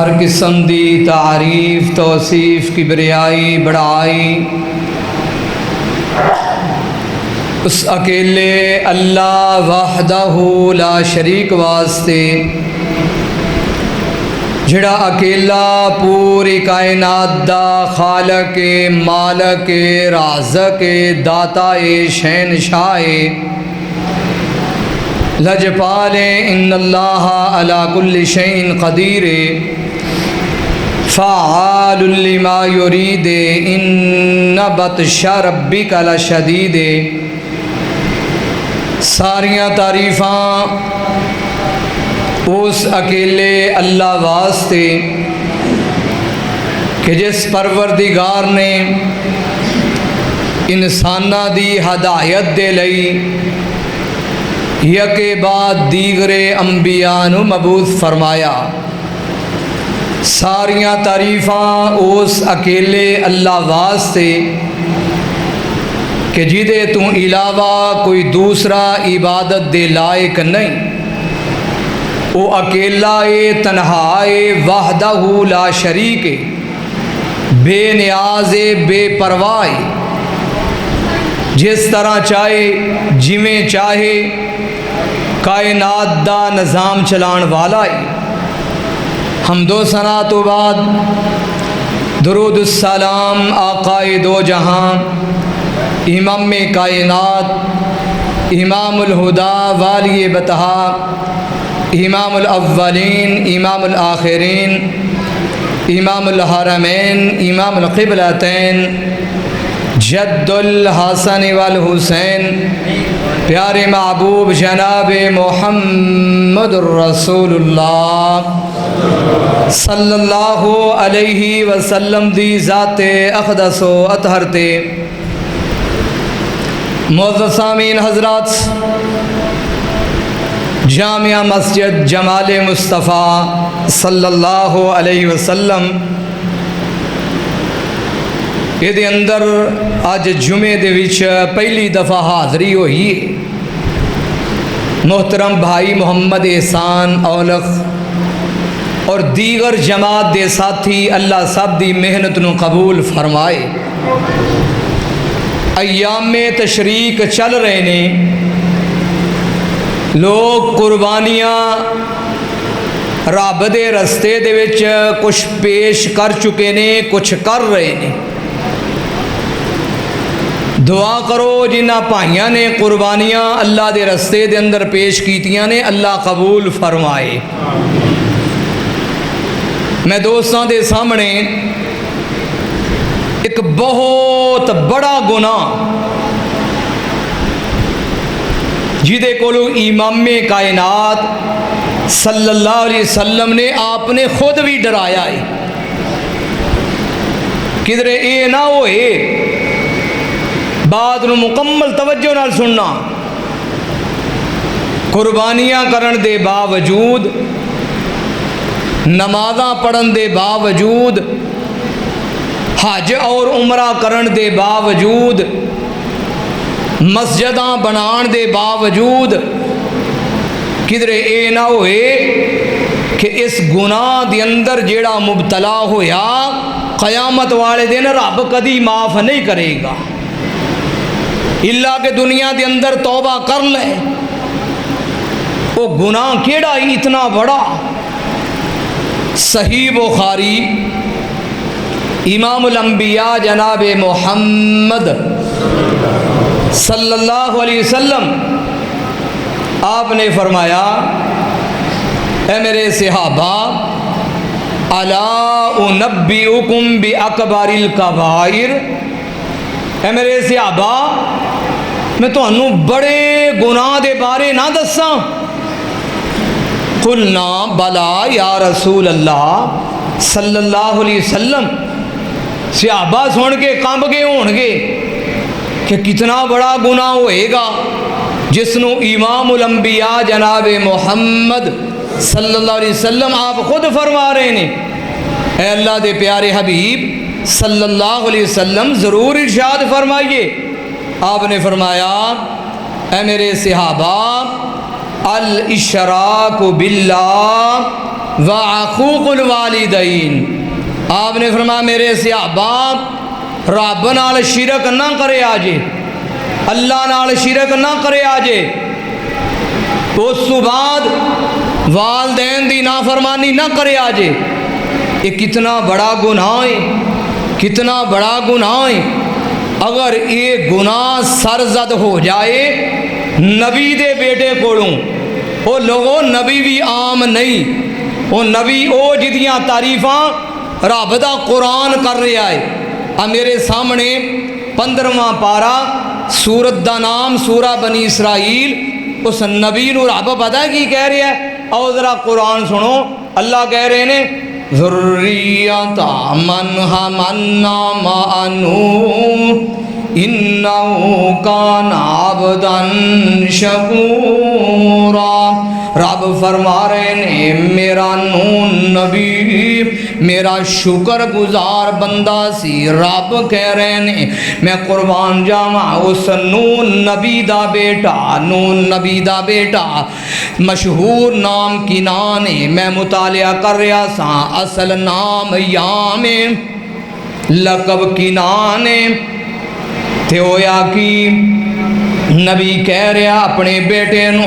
ہر قسم دی تعریف توصیف کبریائی بڑائی اس اکیلے اللہ وحدہ لا شریک واسطے جڑا اکیلا پوری کائنات دا خالق مالک رازق داتا شہنشاہ لجپال ان اللہ علی کل شیء قدیر فعال لما یرید ان بطش ربک لشدید۔ ساریاں تعریفاں اس اکیلے اللہ واسطے کہ جس پروردگار نے انساناں دی ہدایت دے لئی یکے بعد دیگر انبیاء نو مبعوث فرمایا۔ ساریاں تعریفاں اس اکیلے اللہ واسطے کہ جدے تو علاوہ کوئی دوسرا عبادت دے لائق نہیں، وہ اکیلا تنہا وحدہ لا شریک بے نیاز بے پرواہ، جس طرح چاہے جویں چاہے کائنات دا نظام چلان والا ہے۔ حمد و ثنا تو بعد درود السلام آقائے دو جہاں امام کائنات امام الہدا والی بتہا امام الاولین امام الآخرین امام الحرمین امام القبلتین جد الحسن والحسین پیارے محبوب جناب محمد الرسول اللہ صلی اللہ علیہ وسلم دی ذات اقدس و اطہر تے معزز سامعین حضرات، جامعہ مسجد جمال مصطفیٰ صلی اللہ علیہ وسلم یہ دے اندر آج جمعے دے وچ پہلی دفعہ حاضری ہوئی ہے۔ محترم بھائی محمد احسان اولخ اور دیگر جماعت دے ساتھی اللہ سب دی محنت نو قبول فرمائے۔ ایام میں تشریق چل رہے نے، لوگ قربانیاں رب دے رستے دے وچ کچھ پیش کر چکے نے، کچھ کر رہے نے۔ دعا کرو جنہاں بھائیاں نے قربانیاں اللہ دے رستے دے اندر پیش کیتیاں نے، اللہ قبول فرمائے۔ میں دوستاں دے سامنے ایک بہت بڑا گناہ جدے کولو امام کائنات صلی اللہ علیہ وسلم نے آپ نے خود بھی ڈرایا ہے، کدھرے اے نہ ہوئے بات نو مکمل توجہ نال سننا۔ قربانیاں کرن دے باوجود، نمازاں پڑھن دے باوجود، حج اور عمرہ کرن دے باوجود، مسجداں بنان دے باوجود، کدھرے اے نہ ہوئے کہ اس گناہ دے اندر جیڑا مبتلا ہویا قیامت والے دن رب کدی معاف نہیں کرے گا، اللہ کہ دنیا دے اندر توبہ کر لے۔ وہ گناہ کیڑا ہی اتنا بڑا؟ صحیح بخاری امام الانبیاء جناب محمد صلی اللہ علیہ وسلم آپ نے فرمایا، اے میرے صحابہ، الا انبئکم باکبر الکبائر، اے میرے صحابہ میں تانوں بڑے گناہ دے بارے نہ دساں؟ قلنا بلا یا رسول اللہ صلی اللہ علیہ وسلم۔ صحابہ سن کے کانب گئے ہون گے کہ کتنا بڑا گناہ ہوئے گا جس نو امام الانبیاء جناب محمد صلی اللہ علیہ وسلم آپ خود فرما رہے ہیں۔ اے اللہ دے پیارے حبیب صلی اللہ علیہ وسلم ضرور ارشاد فرمائیے۔ آپ نے فرمایا، اے میرے صحابہ، الاشراک باللہ وعقوق الوالدین، آپ نے فرمایا میرے صحابہ رب نال شرک نہ کرے آجے، اللہ نال شرک نہ کرے آجے، اس تو بعد والدین دی نافرمانی نہ کرے آجے۔ یہ کتنا بڑا گناہ ہے، کتنا بڑا گناہ ہے۔ اگر یہ گناہ سرزد ہو جائے نبی دے بیٹے کولوں، وہ لوگوں نبی بھی عام نہیں، وہ نبی او جدیاں تعریفاں رب دا قرآن کر رہا ہے۔ میرے سامنے 15واں پارا سورت دا نام سورہ بنی اسرائیل، اس نبی نو رب پتہ ہے کی کہہ رہا ہے؟ او ذرا قرآن سنو، اللہ کہہ رہے ہیں ذریۃ من حملنا مع نوح انہ کان عبدا شکورا۔ رب فرما رہے ہیں میرا نوح نبی میرا شکر گزار بندہ سی۔ رب کہہ رہے ہیں میں قربان جاواں اس نوح نبی دا بیٹا، نوح نبی دا بیٹا مشہور نام کنان ہے، میں مطالعہ کر رہا سا، اصل نام یام ہے، لقب کنان ہے۔ تے ہویا کی نبی کہہ رہا اپنے بیٹے نو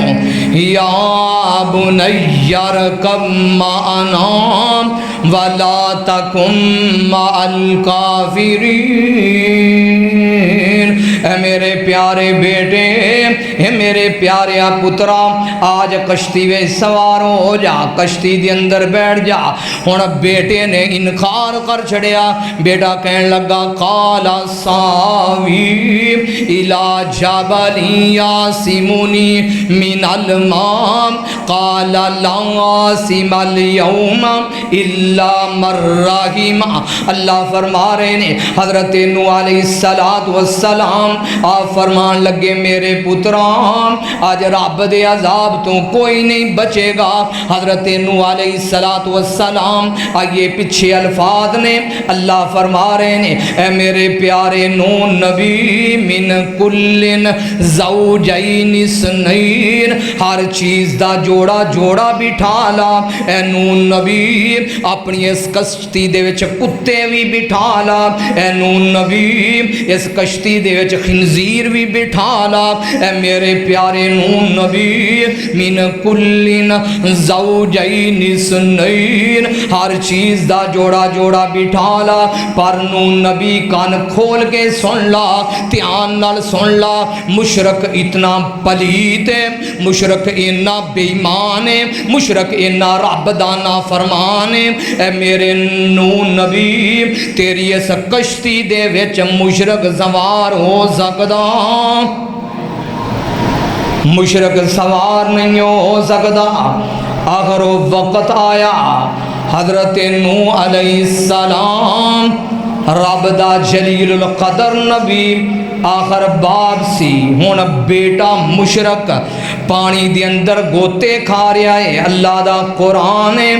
یا بنی ارکب معنا ولا تکن مع الکافرین۔ اے میرے پیارے بیٹے، اے میرے پیارے پترا، آج کشتی میں سوار ہو جا، کشتی دے اندر بیٹھ جا۔ ہن بیٹے نے انکار کر چھڑیا، بیٹا کہنے لگا قال ساوی الی جبل یعصمنی من الماء قال لا عاصم اليوم الا من رحم۔ اللہ فرما رہے ہیں حضرت نوح علیہ السلام آپ فرمان لگے میرے پتران آج رب دے عذاب تو کوئی نہیں بچے گا۔ حضرت نوح علیہ السلام آئیے پیچھے الفاظ نے اللہ فرما رہے ہیں اے میرے پیارے نوح نبی من کلن زوجین اثنین، ہر چیز دا جوڑا جوڑا بٹھا لا۔ اے نوح نبی اپنی اس کشتی دے وچ کتے بھی بٹھا لا، اے نوح نبی اس کشتی دے وچ خنزیر بھی بٹھا لا۔ اے میرے پیارے نوح نبی من کلن زوجین اثنین، ہر چیز دا جوڑا جوڑا بٹھا لا۔ پر نوح نبی کان کھول کے سن لا، دھیان نال سن لا، مشرک اتنا پلیت ہے، مشرک اتنا بے ایمان ہے، مشرک اتنا رب دا نافرمان ہے۔ اے میرے نوح نبی تیری اس کشتی دے وچ مشرک سوار ہو سکدا، مشرک سوار نہیں ہو سکدا۔ آخر وقت آیا حضرت نوح علیہ السلام رب دا جلیل القدر نبی آخر باب سی، ہون بیٹا مشرک پانی دے اندر گوتے کھا رہا ہے۔ اللہ دا قرآن ہے،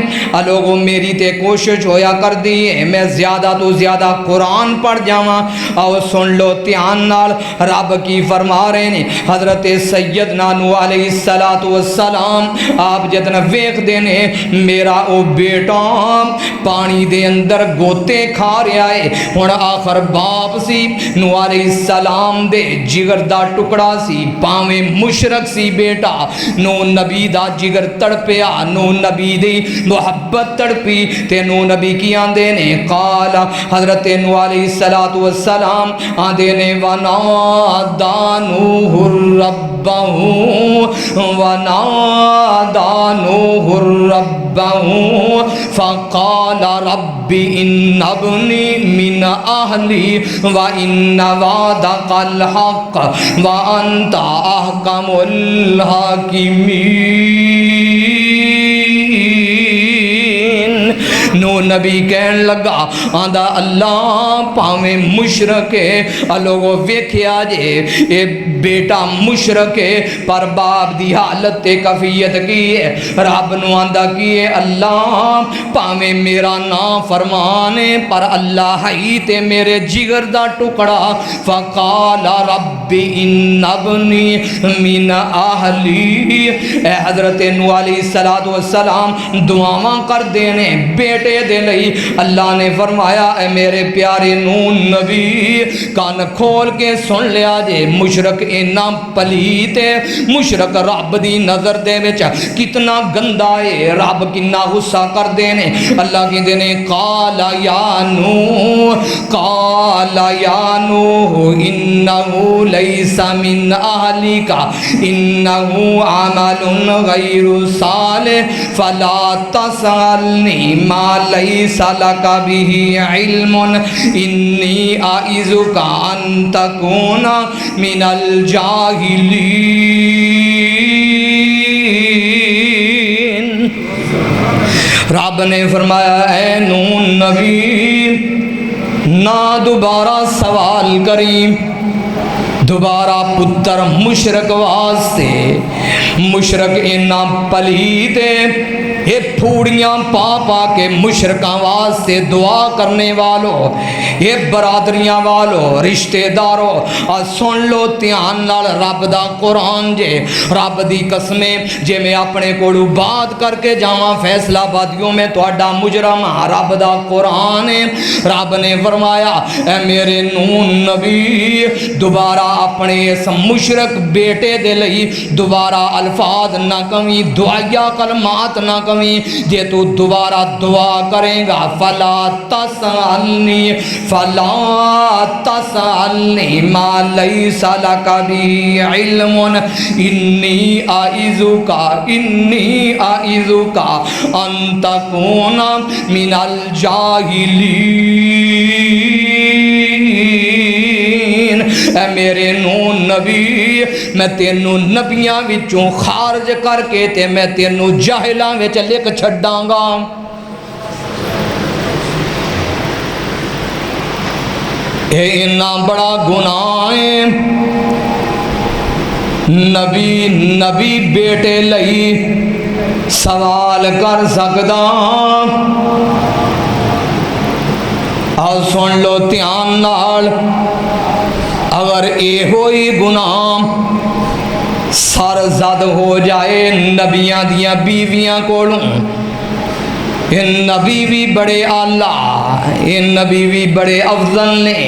لوگوں میری تے کوشش ہویا کر دی ہے میں زیادہ تو زیادہ قرآن پڑھ جاواں۔ آؤ سن لو دھیان نال رب کی فرما رہے ہیں حضرت سیدنا نوح علیہ السلام آپ جتنا ویکھ دینے میرا او بیٹا پانی دے اندر گوتے کھا رہا ہے۔ ہن آخر باپ سی نوح علیہ السلام دے جگر دا ٹکڑا سی، پاویں مشرک سی بیٹا نوح نبی دا جگر تڑپیا، نوح نبی دی محبت تڑپی تے نوح نبی کی آندے نے قال حضرت نوح علیہ السلام آندے نے ونادى نوح ربه ونادى نوح ربه فقال رب إن ابني من أهلي وإن وعدك الحق وأنت أحكم الحاكمين۔ نو نبی کہن لگا آندا اللہ پاویں مشرک ہے لوگو ویکھیا جے اے بیٹا مشرک ہے پر باپ دی حالت تے کفیت کی ہے رب نو آندا کی ہے اللہ پاویں میرا نام فرمانے پر اللہ ہی تے میرے جگر دا ٹکڑا فقال رب ان ابنی من اہلی اے حضرت نوح علیہ السلام دعاواں کر دینے بیٹے دے لئی اللہ نے فرمایا اے میرے پیارے نوح نبی کان کھول کے سن لیا جے مشرک اینا پلیت ہے مشرک رب دی نظر دے وچ کتنا گندا ہے رب کنا غصہ کر دینے اللہ کی دینے قال یا نوح انہو لیس من اہلک انہو عمل غیر صالح فلا تسألنی ما لیس لک به علم انی اعظک ان تکون من الجاہلین رب نے فرمایا اے نوح نبی نہ دوبارہ سوال کری دوبارہ پتر مشرک واسطے مشرک اینا پلیتے یہ پھوڑیاں پا پا کے مشرکاں واسطے دعا کرنے والوں یہ برادریاں والوں رشتہ داروں اور سن لو تیان نال رب دا قرآن جے رب دی قسمیں جے میں اپنے کوڑو بات کر کے جاواں فیصلہ بادیوں میں توڑا مجرم رب دا قرآن رب نے فرمایا اے میرے نوح نبی دوبارہ اپنے اس مشرک بیٹے دے لئی دوبارہ الفاظ نہ کمی دعائیہ کلمات نہ کمی جے تو دوبارہ دعا کریں گا فلا تسألنی ما لیس لک بی علم انی اعظک ان تکون من الجاہلین اے میرے نوح نبی میں تینوں نبیاں وچوں خارج کر کے تے میں تینوں جاہلاں وچ لکھ چھڈاں گا اے اتنا بڑا گناہ ہے نبی بیٹے لئی سوال کر سکدا اور سن لو دھیان نال اگر اے ہوئی گناہ سر زد ہو جائے نبیاں دیاں بیویاں کولوں یہ نبی بھی بڑے اعلیٰ یہ نبی بھی بڑے افضل نے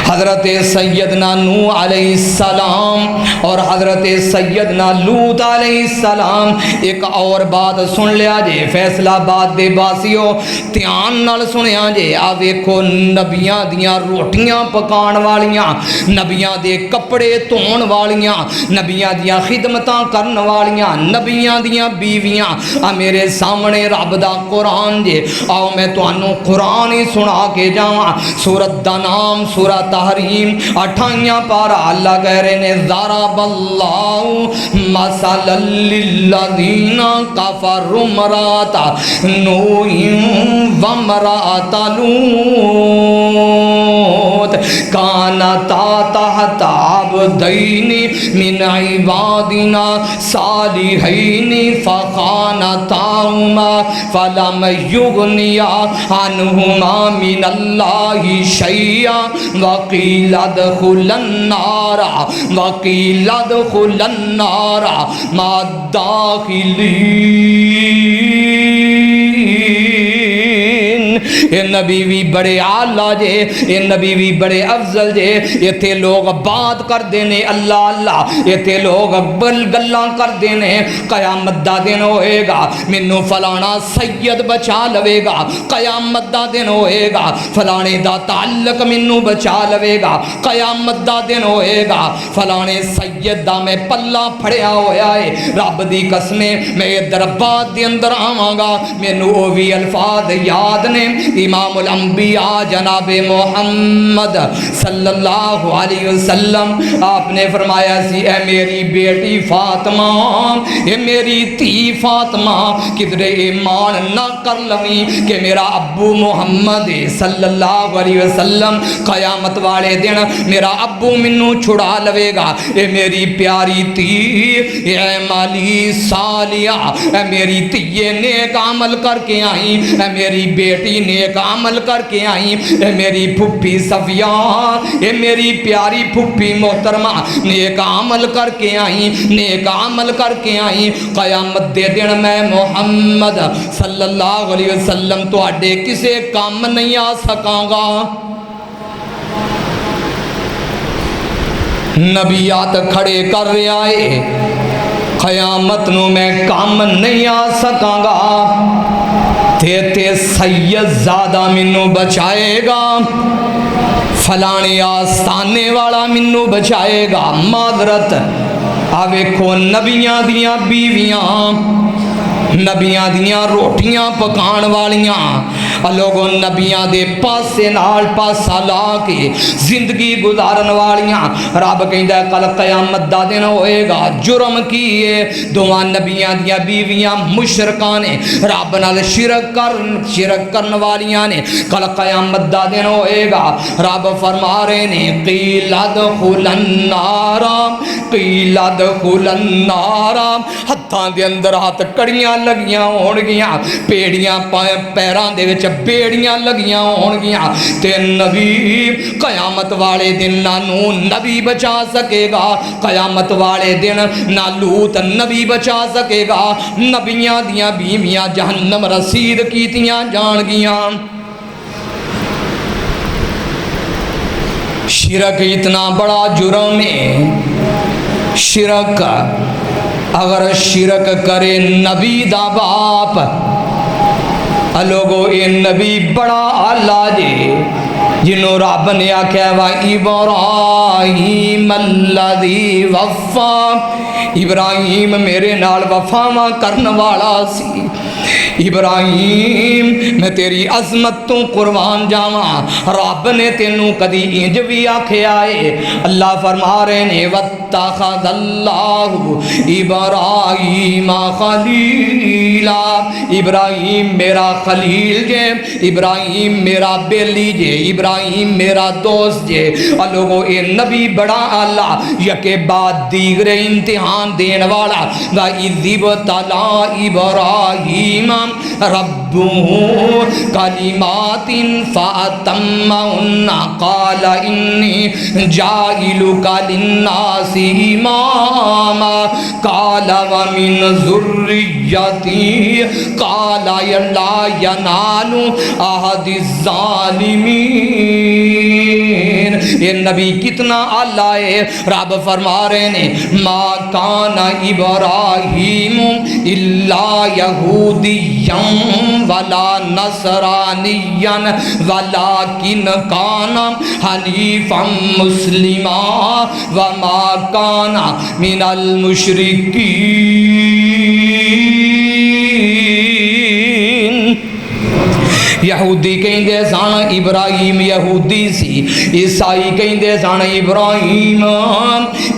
حضرت سیدنا نوح علیہ السلام اور حضرت سیدنا لوط علیہ السلام ایک اور بات سن لیا جے فیصلہ بات دے باسیو تیان نال سنیا جے آ ویکھو نبیاں دیاں روٹیاں پکان والیاں نبیاں دے کپڑے دھون والیاں نبیاں دیاں خدمتاں کرن والیاں نبیاں دیاں بیویاں آ میرے سامنے رب دا قرآن جے آؤ میں تانوں قرآن ہی سنا کے جاواں سورت دا نام سورت تحریم 28 پارا اللہ کہہ رہے نے ضرب اللہ مثلا للذین کفروا امرأۃ نوح وامرأۃ لوط کانتا تحت عبدین من عبادنا صالحین فخانتاہما فلم یغنیا عنہما من اللہ شیئا وقیل ادخل النار مع الداخلین یہ نبی بھی بڑے اعلیٰ جے یہ نبی بھی بڑے افضل جے یہ تھے لوگ بات کر دینے اللہ اللہ یہ تھے لوگ گلاں کر دینے قیامت دا دن ہوئے گا منو فلانا سید بچا لوے گا قیامت دا دن ہوئے گا فلانے دا تعلق منو بچا لوے گا قیامت دا دن ہوئے گا فلانے سید دا میں پلہ پھڑیا ہویا ہے رب دی قسمیں میں دربات دے اندر آواں گا مینوں او وی الفاظ یاد نے امام الانبیاء جناب محمد صلی اللہ علیہ وسلم آپ نے فرمایا سی اے میری بیٹی فاطمہ، اے میری تھی فاطمہ، کدھر ایمان نہ کر لویں کہ میرا ابو محمد صلی اللہ علیہ وسلم قیامت والے دن میرا ابو منو چھڑا لوے گا۔ اے میری پیاری تھی، اے مالی سالیا، اے میری تیے نیک عمل کر کے آئیں، اے میری بیٹی نیک عمل کر کے آئیں، اے میری پھپھی صفیہ، اے میری پیاری پھپھی محترمہ نیک عمل کر کے آئیں، نیک عمل کر کے آئیں، قیامت دے دن میں محمد صلی اللہ علیہ وسلم تو اڈے کسے کام نہیں آ سکاں گا۔ نبیات کھڑے کر رہا ہے، قیامت نو میں کام نہیں آ سکاں گا، تے سید زادہ منو بچائے گا، فلانے آستانے والا منو بچائے گا۔ معذرت آویکھو نبیاں دیاں بیویاں، نبیاں دیاں روٹیاں پکان والیاں، لوگوں نبیاں دے پاسے نال پاسا لا کے زندگی گزارن والیاں، رب کہندا ہے کل قیامت دا دن ہوئے گا، جرم کیے دوواں نبیاں دیاں بیویاں مشرکاں نے، رب نال شرک کرن والیاں نے، کل قیامت دا دن ہوئے گا۔ رب فرما رہے نے قیل ادخل النار، قیل ادخل النار، ہتھاں دے اندر ہاتھ کڑیاں لگیاں ہون گیاں، پیڑیاں پیران دے وچ بیڑیاں لگیاں ہون گیاں، تے نبی قیامت والے دن نہ نون نبی بچا سکے گا، قیامت والے دن نہ لوط نبی بچا سکے گا، نبیاں دیاں بیویاں جہنم رسید کیتیاں جان گیاں۔ شرک اتنا بڑا جرم ہے، شرک اگر شرک کرے نبی دا باپ، لوگو اے نبی بڑا آلہ جے، جنہوں رب نے آکھیا وا ابراہیم الذی وفا، ابراہیم میرے نال وفاواں کرن والا سی، ابراہیم میں تیری عظمت تو قربان جاواں، رب نے تینوں کدی انج بھی آکھیا ہے۔ اللہ فرما رہے نے واتخذ اللہ ابراہیم خلیلا، ابراہیم میرا خلیل جے، ابراہیم میرا بیلی جے، ابراہیم میرا دوست جے۔ لوگو اے نبی بڑا اللہ یکے بعد دیگر امتحان دین والا، وَإِذِ ابْتَلَىٰ إِبْرَاهِيمَ رَبُّهُ كَلِمَاتٍ فَأَتَمَّهُنَّ قَالَ إِنِّي جَاعِلُكَ لِلنَّاسِ إِمَامًا قَالَ وَمِنْ ذُرِّيَّتِي قَالَ لَا يَنَالُ عَهْدِ الظَّالِمِينَ۔ یہ نبی کتنا اعلیٰ ہے، رب فرما رہے نے ما کان ابراہیم الا یہودیا ولا نصرانیا ولکن کان حنیفا مسلما وما کان من المشرکین۔ یہودی کہندے سن ابراہیم یہودی سی، عیسائی کہندے سن ابراہیم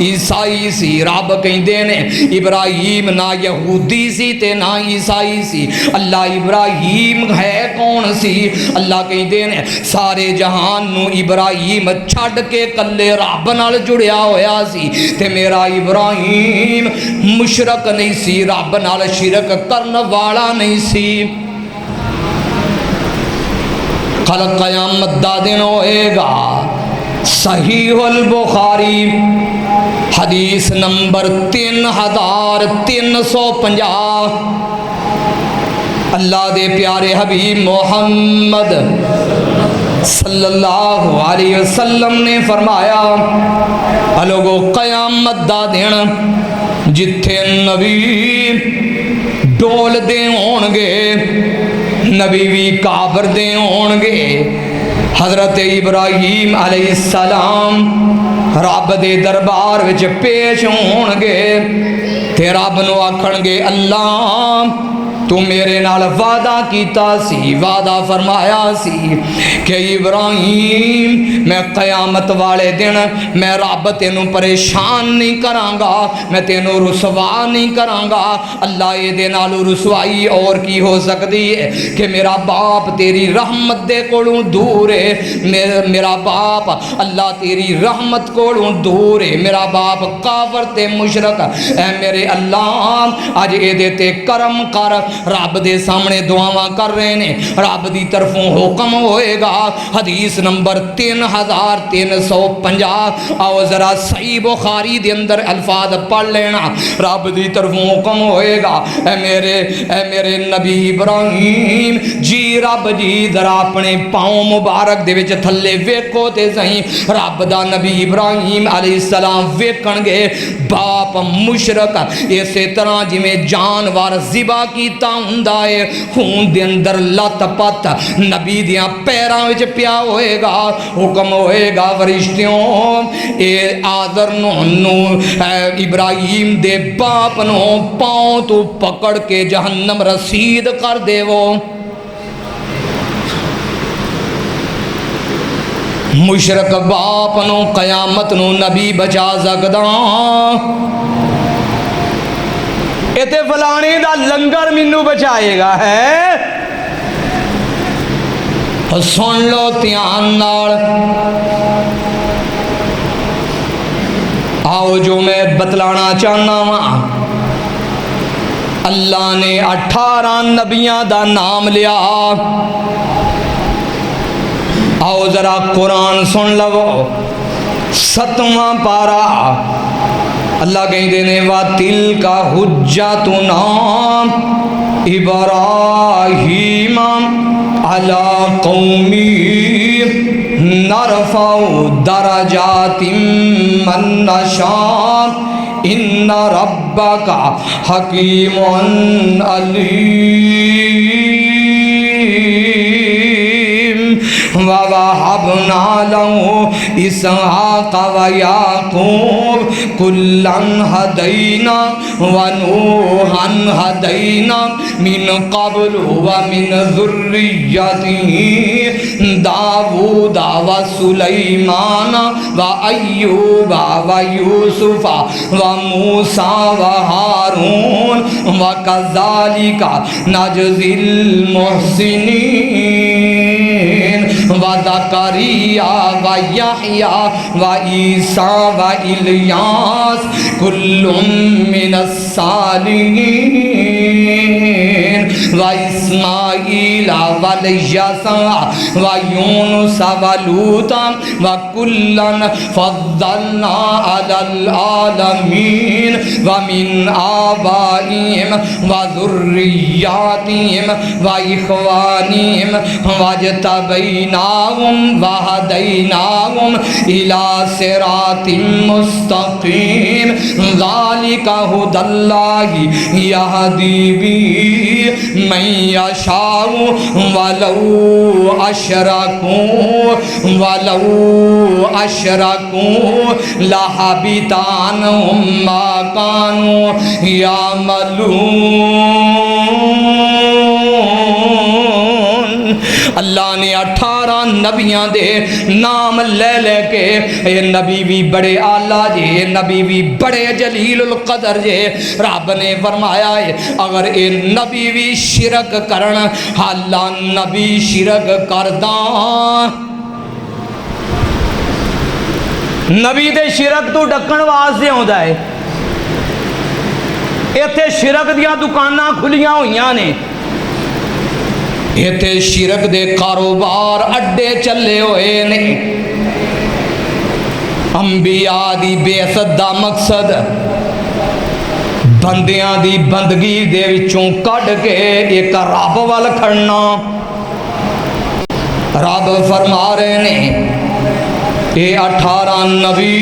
عیسائی سی، رب کہندے نے ابراہیم نہ یہودی سی تے نہ عیسائی سی، اللہ ابراہیم ہے کون سی؟ اللہ کہندے نے سارے جہان نو ابراہیم چھڈ کے کلے رب نال جڑیا ہویا سی، تے میرا ابراہیم مشرک نہیں سی، رب نال شرک کرن والا نہیں سی۔ کل قیامت دا دن ہوئے گا، صحیح البخاری حدیث نمبر 3350، اللہ دے پیارے حبیب محمد صلی اللہ علیہ وسلم نے فرمایا لوگو قیامت دا دن جتھے نبی ڈول دے ہونگے، نبی بھی کابر دے ہونگے، حضرت ابراہیم علیہ السلام رب دے دربار وچ پیش ہونگے، تے رب نو آکھنگے اللہ تو میرے نال وعدہ کیتا سی، وعدہ فرمایا سی کہ ابراہیم میں قیامت والے دن میں رب تینوں پریشان نہیں کرانگا، میں تینوں رسوا نہیں کرانگا۔ اللہ یہ دے نالو رسوائی اور کی ہو سکتی ہے کہ میرا باپ تیری رحمت دے کولوں دور ہے، میرا باپ اللہ تیری رحمت کولوں دور ہے، میرا باپ کافر تے مشرک، اے میرے اللہ اج اے دے تے کرم کر۔ رب دے سامنے دعاواں کر رہے نے، رب دی طرفوں حکم ہوئے گا۔ حدیث نمبر 3350، آؤ ذرا صحیح بخاری دے اندر الفاظ پڑھ لینا۔ رب دی طرفوں حکم ہوئے گا، اے میرے نبی ابراہیم جی، رب جی ذرا اپنے پاؤں مبارک دے وچ تھلے ویکھو تے صحیح۔ رب دا نبی ابراہیم علیہ السلام ویکھن گے باپ مشرک اسی طرح جویں جانور ذبح کیتا ہوندا ہے، خون دے اندر لت پت نبی دیاں پیراں وچ پیا ہوئے گا۔ حکم ہوئے گا فرشتیوں اے آذر نو ابراہیم دے باپ نو پاؤں تو پکڑ کے جہنم رسید کر دے وہ۔ مشرک باپ نو قیامت نو نبی بچا سکدا، اتے فلانے دا لنگر مینوں بچائے گا ہے۔ سن لو دھیان نال، آؤ جو میں بتلانا چاہنا ہاں، اللہ نے 18 نبیاں دا نام لیا۔ آؤ ذرا قرآن سن لو، 7واں پارا اللہ کہتے ہیں وَتِلْكَ حُجَّتُنَا إِبْرَاهِيمَ عَلَىٰ قَوْمِهِ نَرْفَعُ دَرَجَاتٍ مَّن نَّشَاءُ إِنَّ رَبَّكَ حَكِيمٌ عَلِيمٌ۔ وَوَهَبْنَا لَهُ إِسْحَاقَ وَيَعْقُوبَ كُلًّا هَدَيْنَا وَنُوحًا هَدَيْنَا مِن قَبْلُ وَمِن ذُرِّيَّتِهِ دَاوُودَ وَسُلَيْمَانَ وَأَيُّوبَ وَيُوسُفَ وَمُوسَى وَهَارُونَ وَكَذَلِكَ نَجْزِي الْمُحْسِنِينَ وَزَكَرِيَّا وَيَحْيَا وَعِيسَى وَإِلْيَاسَ كُلٌّ مِّنَ الصَّالِحِينَ وَإِسْمَاعِيلَ وَالْيَسَعَ وَيُونُسَ وَلُوطًا وَكُلًّا فَضَّلْنَا عَلَى الْعَالَمِينَ وَمِنْ آبَائِهِمْ وَذُرِّيَّاتِهِمْ وَإِخْوَانِهِمْ وَاجْتَبَيْنَاهُمْ وَهَدَيْنَاهُمْ إِلَى صِرَاطٍ مُّسْتَقِيمٍ ذَلِكَ هُدَى اللَّهِ يَهْدِي بِهِ مَن يَشَاءُ وَلَوْ أَشْرَكُوا لَحَبِطَ عَنْهُم مَّا كَانُوا يَعْمَلُونَ۔ اللہ نے 18 نبیاں دے نام لے لے کے، اے نبی بھی بڑے آلہ جے، نبی بھی بڑے جلیل القدر جے۔ رب نے فرمایا ہے اگر اے نبی بھی شرک کرن، حالا نبی شرک کرداں، نبی دے شرک تو ڈکن واسطے ہوندا ہے۔ ایتھے شرک دیاں دکاناں کھلیاں ہوئیاں نے، ایتھے شرک دے کاروبار اڈے چلے ہوئے نے۔ انبیاء دی بعثت دا مقصد بندیاں دی بندگی دے وچوں کڈ کے ایک رب وال کھڑنا۔ رب فرما رہے نے اے 18 نبی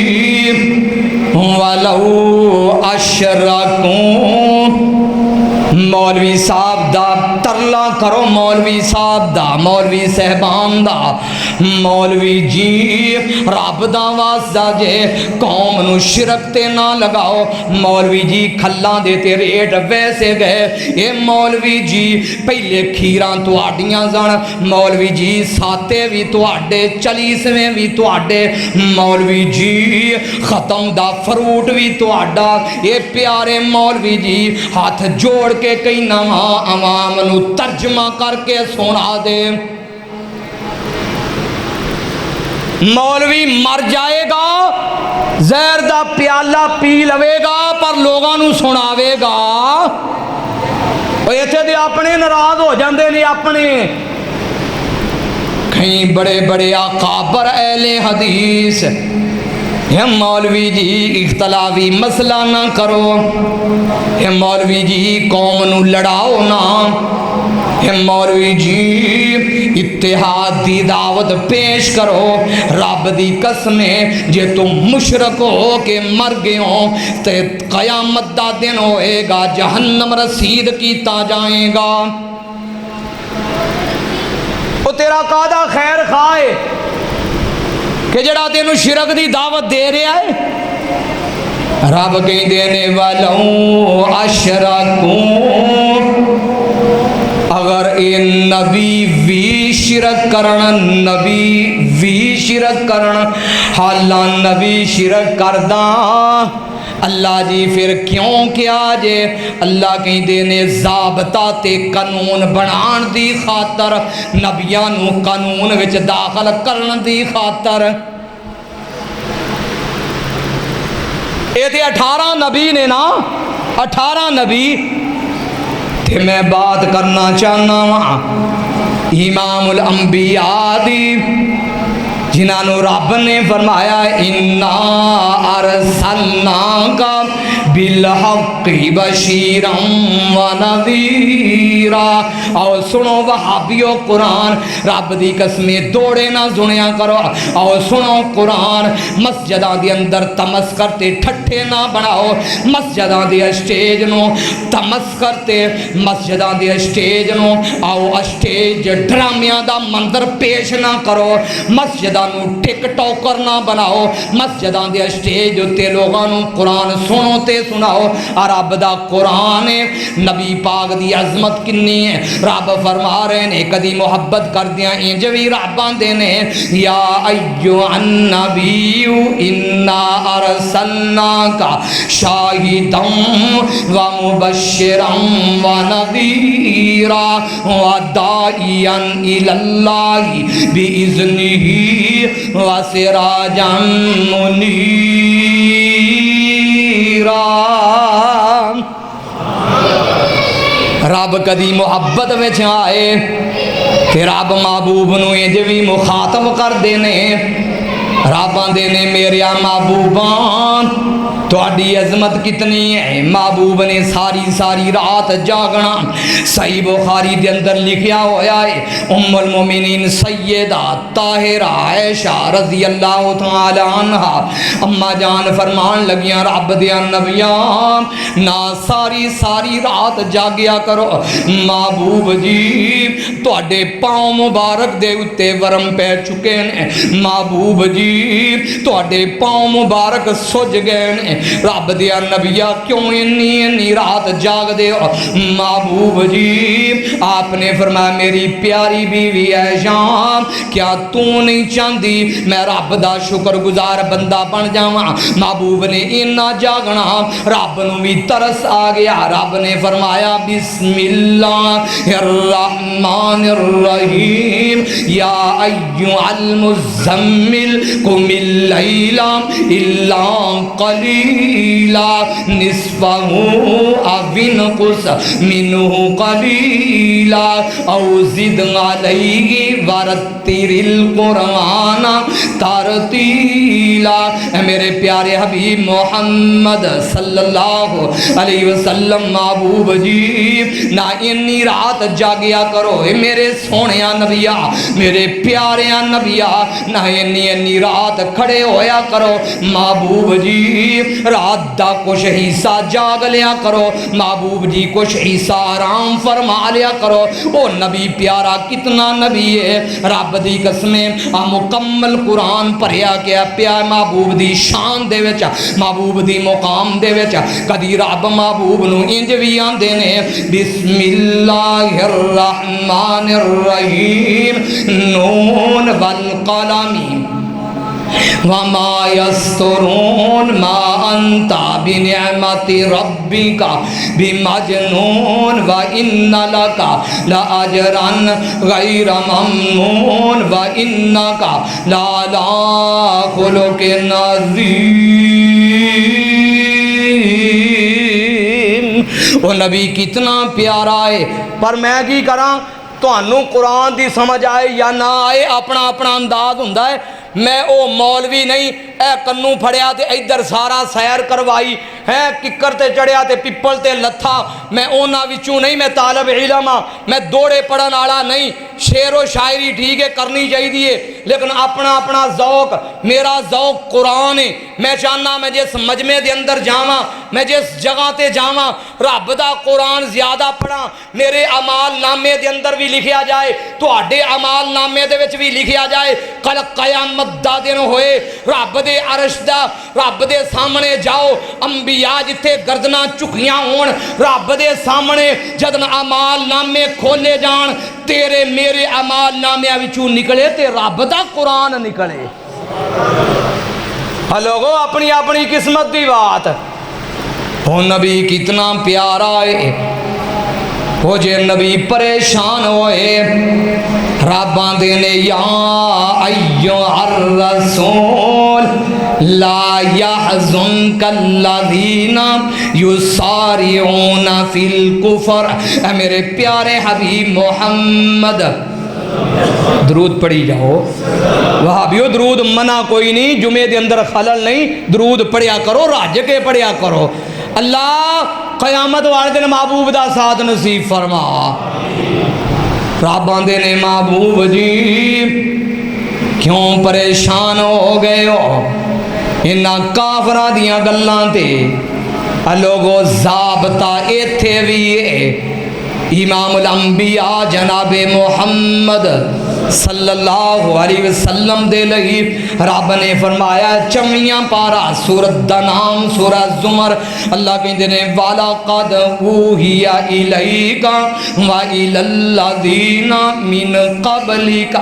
وَلَوْ أَشْرَكُوا مولوی صاحب دا ترلا کرو، مولوی صاحب دا، مولوی صاحبان دا، مولوی جی رب دا واسطہ جے قوم نو شرک تے نہ لگاؤ، مولوی جی کھلاں دے تے ریٹ ویسے گئے، اے مولوی جی پہلے کھیراں تواڈیاں سن، مولوی جی ساتے بھی تواڈے، چلیسویں بھی تواڈے، مولوی جی ختم دا فروٹ بھی تواڈا، اے پیارے مولوی جی ہاتھ جوڑ کے کئی نواں عوام نو ترجمہ کر کے سنا دے۔ مولوی مر جائے گا، زہر دا پیالہ پی لوے گا، پر لوگاں نو سناوے گا۔ ایتھے دے اپنے ناراض ہو جاندے نے، اپنے کہیں بڑے بڑے اکابر اہل حدیث، یہ مولوی جی اختلافی مسئلہ نہ کرو، یہ مولوی جی قوم نو لڑاؤ نہ، یہ مولوی جی اتحاد دی دعوت پیش کرو۔ رب دی قسمیں جے تم مشرک ہو کے مر گئے ہو تے قیامت دا دن ہوئے گا، جہنم رسید کیتا جائے گا۔ وہ تیرا قادہ خیر خواہ کہ جڑا تینوں شرک دی دعوت دے رہا ہے، رب کہیں دینے والوں اشرکوں، اگر اے نبی وی شرک کرن، نبی وی شرک کرن، حالاں نبی شرک کردہ اللہ جی پھر کیوں کیا جے؟ اللہ کہیں دینے ضابطہ تے قانون بنان دی خاطر، نبیانو قانون وچ داخل کرن دی خاطر۔ اے تے 18 نبی نے نا، 18 نبی تے میں بات کرنا چاہنا وہاں امام الانبیاء دی، جنہوں رب نے فرمایا اِنَّا أَرْسَلْنَاكَ بِالْحَقِّ بَشِيرًا وَنَذِيرًا۔ اور سنو وہابیو قرآن، رب دی قسمیں دوڑے نہ سنیا کرو، اور سنو قرآن، مسجدہ دی اندر تمسکر تے ٹھٹھے نہ بناؤ، مسجدہ دی اسٹیج نو تمسکر تے، مسجدہ دی اسٹیج نو آؤ اسٹیج ڈرامیاں دا منظر پیش نہ کرو، مسجدہ نو ٹک ٹوکر نہ بناؤ، مسجداں دے اسٹیج تے لوگاں نو قرآن سنو تے سناؤ۔ اور رب دا قرآن ہے، نبی پاک دی عظمت کنی ہے، رب فرما رہے نے کدی محبت کر دیا انج وی رباں دے نے، یا ایھا النبی انا ارسلناک شاہدا ومبشرا ونذیرا وداعیا الی اللہ باذنہ وسراجا منیرا۔ رب کدی محبت وچ آئے کہ رب محبوب نو انج وی مخاطب کر دینے، رب آندے نے میرے محبوبان تہاڈی عظمت کتنی ہے، محبوب نے ساری رات جاگنا۔ صحیح بخاری دے اندر لکھیا ہویا ہے، ام المومنین سیدہ طاہرہ عائشہ رضی اللہ تعالی عنہ اما جان فرمان لگیاں رب دیاں نبیاں نہ ساری رات جاگیا کرو، محبوب جی تہاڈے پاؤں مبارک دے اتے ورم پہ چکے نے، محبوب جی تہاڈے پاؤں مبارک سج گئے نے، رب دیا نبیہ کیوں انی رات جاگ دے ہو؟ محبوب جی آپ نے فرمایا میری پیاری بیوی عائشہ کیا تو نہیں چاہتی میں رب دا شکر گزار بندہ بن جاواں؟ محبوب نے اینا جاگنا، رب نو بھی ترس آ گیا، رب نے فرمایا بسم اللہ الرحمن الرحیم یا ایھا المزمل قم اللیل الا قلیلا نصفہ او انقص منہ قلیلا او زد علیہ ورتل القرآن ترتیلا۔ اے میرے پیارے حبیب محمد صلی اللہ علیہ وسلم محبوب جی نہ انی رات جاگیا کرو، اے میرے سونیا نبیہ میرے پیارے نبیہ نہ انی رات رات کھڑے ہویا کرو محبوب جی رات دا کچھ حصہ جاگ لیا کرو محبوب جی کچھ حصہ آرام فرما لیا کرو او نبی پیارا کتنا نبی ہے رب دی قسمیں مکمل قرآن پڑھیا کیا پیا محبوب دی شان دے وچ محبوب دی مقام دے وچ کدی رب محبوب نو انج وی آندے نے بسم اللہ الرحمن الرحیم نون والقلم وما یسترون ما انت بنعمت ربک بمجنون وان لک لاجرا غیر ممنون وانک لعلی خلق عظیم۔ وہ نبی کتنا پیارا ہے پر میں کی کراں تانوں قرآن دی سمجھ آئے یا نہ آئے اپنا اپنا انداز ہوندا ہے میں او مولوی نہیں اے کنوں پھڑیا تے ادھر سارا سیر کروائی ہے ککر تے چڑھیا تے پپل تے لتھا میں اونا وچوں نہیں میں طالب علم ہاں میں دوڑے پڑھن والا نہیں شعر و شاعری ٹھیک ہے کرنی چاہیے لیکن اپنا اپنا ذوق میرا ذوق قرآن ہے میں چاہنا میں جس مجمع دے اندر جاواں میں جس جگہ تے جاواں رب دا قرآن زیادہ پڑھاں میرے اعمال نامے دے اندر بھی لکھیا جائے تواڈے اعمال نامے دے وچ بھی لکھیا جائے کل قیامت دا دن ہوئے رب دے عرش دا رب دے سامنے جاؤ انبیاء جتھے گردناں چکیاں ہون رب دے سامنے جدن اعمال نامے کھولے جان تیرے میرے اعمال نامے وچوں نکلے تے رب دا قرآن نکلے لوگو اپنی اپنی قسمت دی بات وہ نبی کتنا پیارا ہے وہ جے نبی پریشان ہوئے رب آندے نے یا ایھا الرسول لا يحزنك الذين يسارعون في الكفر اے میرے پیارے حبیب محمد درود پڑھی جاؤ وہابیو درود منع کوئی نہیں جمعے دے اندر خلل نہیں درود پڑھیا کرو راج کے پڑھیا کرو اللہ قیامت والے دن محبوب دا ساتھ نصیب فرما رب آندے نے محبوب جی کیوں پریشان ہو گئے ہو انہاں کافراں دیاں گلاں تے لوگو ضابطہ ایتھے بھی ہے امام الانبیاء جناب محمد صلی اللہ علیہ وسلم دے لئی رب نے فرمایا چمیاں پارا سورت دا نام سورہ زمر اللہ کہندے نے وَلَقَدْ أُوحِيَ إِلَيْكَ وَإِلَى الَّذِينَ مِن قَبْلِكَ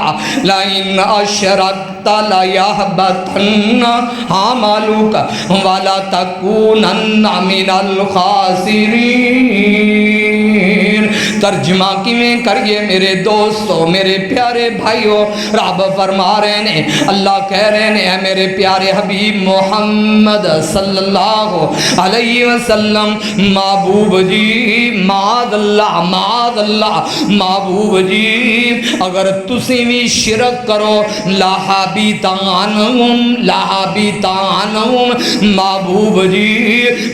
لَئِنْ أَشْرَكْتَ لَيَحْبَطَنَّ عَمَلُكَ وَلَتَكُونَنَّ مِنَ الْخَاسِرِينَ۔ ترجمہ کیویں کریے میرے دوستو میرے پیارے بھائیو رب فرما رہے ہیں اللہ کہہ رہے ہیں اے میرے پیارے حبیب محمد صلی اللہ علیہ وسلم محبوب جی معاذ اللہ محبوب جی اگر تسی بھی شرک کرو لَحَبِطَ عَنْهُمْ محبوب جی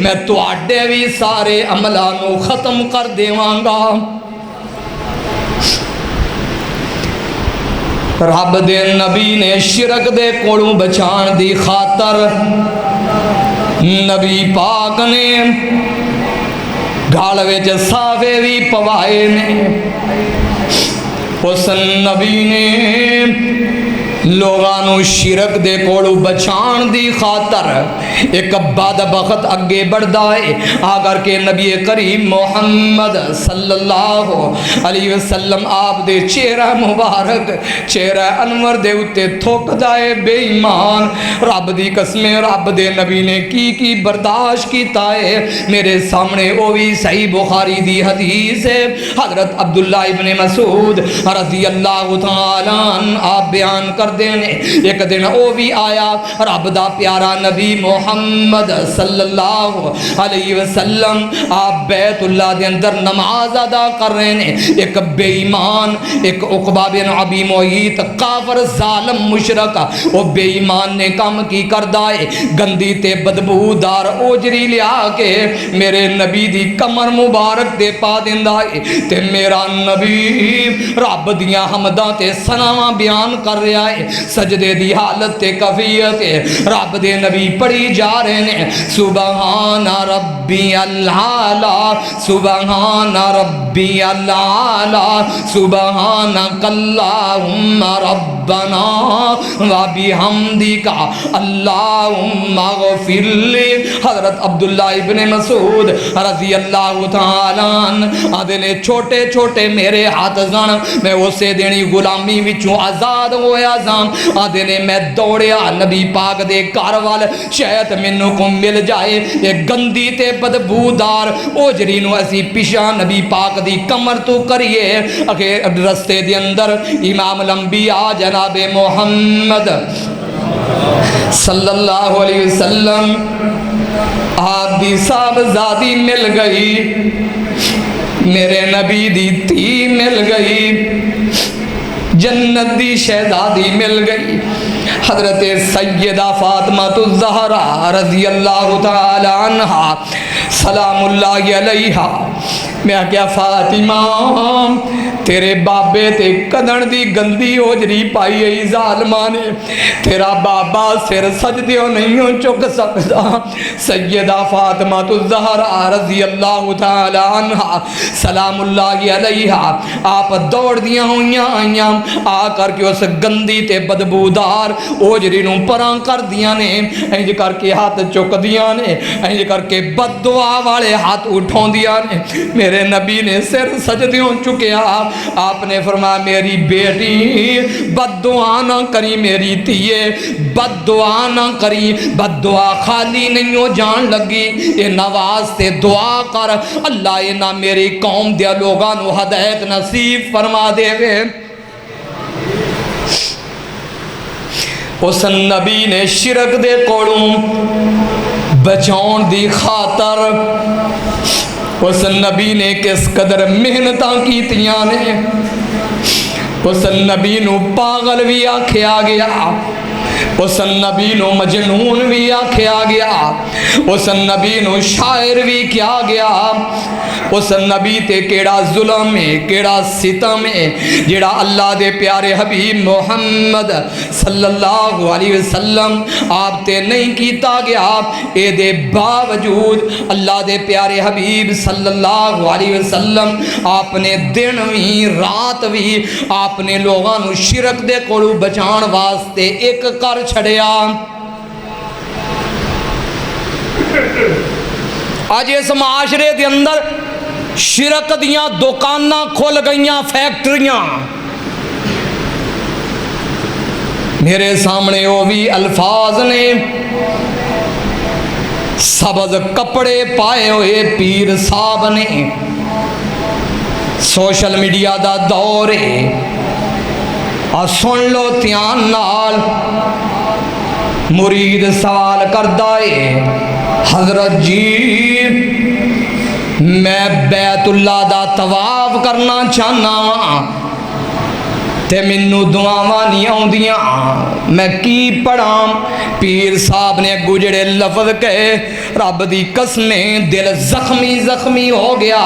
میں تواڈے بھی سارے عملاں نو ختم کر دیواں گا۔ رب دے نبی نے شرک دے کولوں بچان دی خاطر نبی پاک نے گھال وچ صافے بھی پوائے نے اس نبی نے لوگانو شرک دے کولو بچان دی خاطر ایک بدبخت اگے بڑھدا ہے اگر کہ نبی کریم محمد صلی اللہ علیہ وسلم آپ دے چہرہ مبارک چہرہ انور دے اتے تھوک دائے بے ایمان رب دی قسم رب دے نبی نے کی برداشت کیتا ہے میرے سامنے او بھی صحیح بخاری دی حدیث ہے حضرت عبداللہ ابن مسعود رضی اللہ تعالیٰ عنہ آپ بیان کر دینے ایک دن او بھی آیا رب دا پیارا نبی محمد صلی اللہ علیہ وسلم آپ بیت اللہ دے اندر نماز ادا کر رہے ہیں ایک بے ایمان ایک عقبہ بن ابی معیط کافر ظالم مشرک وہ بے ایمان نے کام کی کردہ ہے گندی تے بدبودار اوجری لیا کے میرے نبی دی کمر مبارک دے پا دیندہ ہے تے میرا نبی رب دیاں حمدہ تے سناواں بیان کر رہا ہے سجدے دی حالت تے کفیت رب دے نبی پڑھی جا رہے ہیں سبحان ربی العالی سبحان ربی العالی سبحانک اللہم ربنا و بحمدک اللہم اغفر لی۔ حضرت عبداللہ ابن مسعود رضی اللہ تعالیٰ عنہ آدھے چھوٹے چھوٹے میرے ہاتھ زن میں اسے دینی غلامی وچوں آزاد ہویا زام آدھے میں دوڑیا نبی پاک دے کاروال شاید منو کو مل جائے ایک گندی تے بدبودار اوجری نو ایسی پیشا نبی پاک دی کمر تو کریے اگر رستے دے اندر امام الانبیاء جناب محمد صلی اللہ علیہ وسلم آپ دی صاحبزادی مل گئی میرے نبی دی تھی مل گئی جنت دی شہزادی مل گئی حضرت سیدہ فاطمہ الزہرا رضی اللہ تعالی عنہ سلام اللہ علیہا میں کیا فاطمہ تیرے بابے تے کدن دی گندی اوجری پائی ای ظالمہ نے تیرا بابا سر سجدیوں نہیں چک سکتا سیدہ فاطمہ الزہرا رضی اللہ تعالی عنہ سلام اللہ علیہا آپ دوڑ دیا ہویاں آئیاں آ کر کے اس گندی تے بدبودار اوجری نوں پران کر دیا نے انج کر کے ہاتھ چک دیا نے انج کر کے بد دعا والے ہاتھ اٹھوں دیا نے میرے نبی نے سر سجدیوں چکیا آپ نے فرمایا میری بیٹی بد دعا نہ کری میری تیے بد دعا نہ کری بد دعا خالی نہیں ہو جان لگی اے نواز تے دعا کر اللہ اے نہ میری قوم دیا لوگاں نو ہدایت نصیب فرما دے وے اس نبی نے شرک دے کوڑوں بچاؤں دی خاطر اس نبی نے کس قدر محنتاں کیتیاں نے اس نبی نو پاگل بھی آکھیا گیا اس نبی نو مجنون بھی آکھیا گیا اس نبی نو شاعر بھی کیا گیا اس نبی تے کیڑا ظلم ہے کیڑا ستم ہے جڑا اللہ دے پیارے حبیب محمد صلی اللہ علیہ وسلم آپ تے نہیں کیتا گیا اے دے باوجود اللہ دے پیارے حبیب صلی اللہ علیہ وسلم آپ نے دن بھی رات بھی آپ نے لوگاں نو شرک دے کولو بچان واسطے ایک کر چھڑیا آج اس معاشرے دے اندر شرک دیاں دکاناں کھل گئیاں فیکٹریاں میرے سامنے وہ بھی الفاظ نے سبز کپڑے پائے ہوئے پیر صاحب نے سوشل میڈیا دا دور ہے اور سن لو دھیان نال مرید سوال کردہ ہے حضرت جی میں بیت اللہ دا طواف کرنا چاہنا تے منو دعاواں نہیں آؤندیاں میں کی پڑھاں پیر صاحب نے گجڑے لفظ کہے رب دی قسمیں دل زخمی زخمی ہو گیا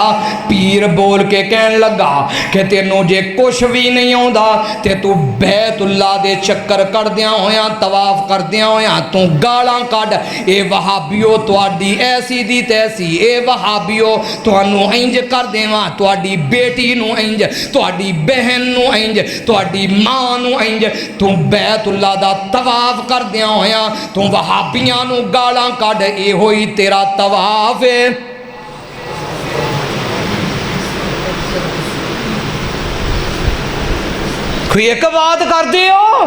پیر بول کے کہن لگا کہ تینوں جے کچھ بھی نہیں آوندا تے تو بیت اللہ دے چکر کر دیاں ہویاں طواف کر دیاں ہویاں تو گالاں کڈ اے وہابیو تواڈی ایسی دی تیسی اے وہابیو تانوں انج کر دیواں تواڈی بیٹی نو انج تواڈی بہن نو انج تواڈی ماں نو انج تو بیت اللہ دا طواف کر دیاں ہویاں تو وہابیاں نو گالاں کڈ اے ہوئی تیرا طواف ہے کوئی ایک بات کر دیو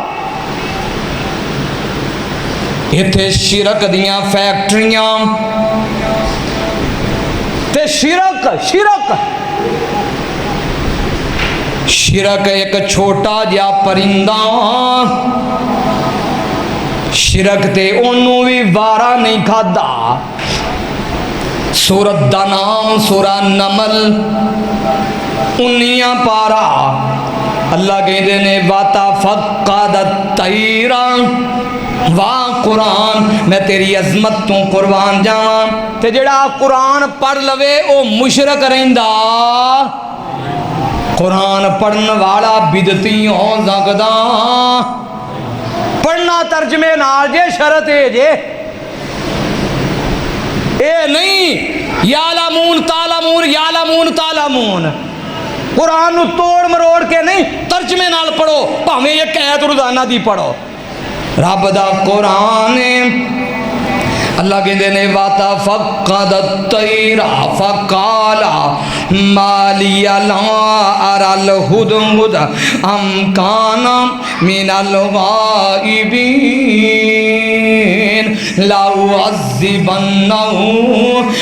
ایتھے شرک دیاں فیکٹریاں تے شرک ایک چھوٹا جا پرندہ شرک تے انہوں بھی وارا نہیں کھادا سورت دا نام سورہ نمل 19 پارا اللہ کہتے نے واتا فقدت طیران واہ قرآن میں تیری عظمت تو قربان جاواں تے جڑا قرآن پڑھ لوے او مشرک رہندا قرآن پڑھن والا بدعتی ہو سکدا ترجمے نال جے شرط ہے جے اے نہیں یعلمون تعلمون یعلمون تعلمون قرآن نو توڑ مروڑ کے نہیں ترجمے نال پڑھو بھاویں ایک ایت روزانہ دی پڑھو رب دا قرآن اللہ کہتے ہیں وَتَفَقَّدَ الطَّيْرَ فَقَالَ مَا لِيَ لَا أَرَى الْهُدْهُدَ أَمْ كَانَ مِنَ الْغَائِبِينَ لَأُعَذِّبَنَّهُ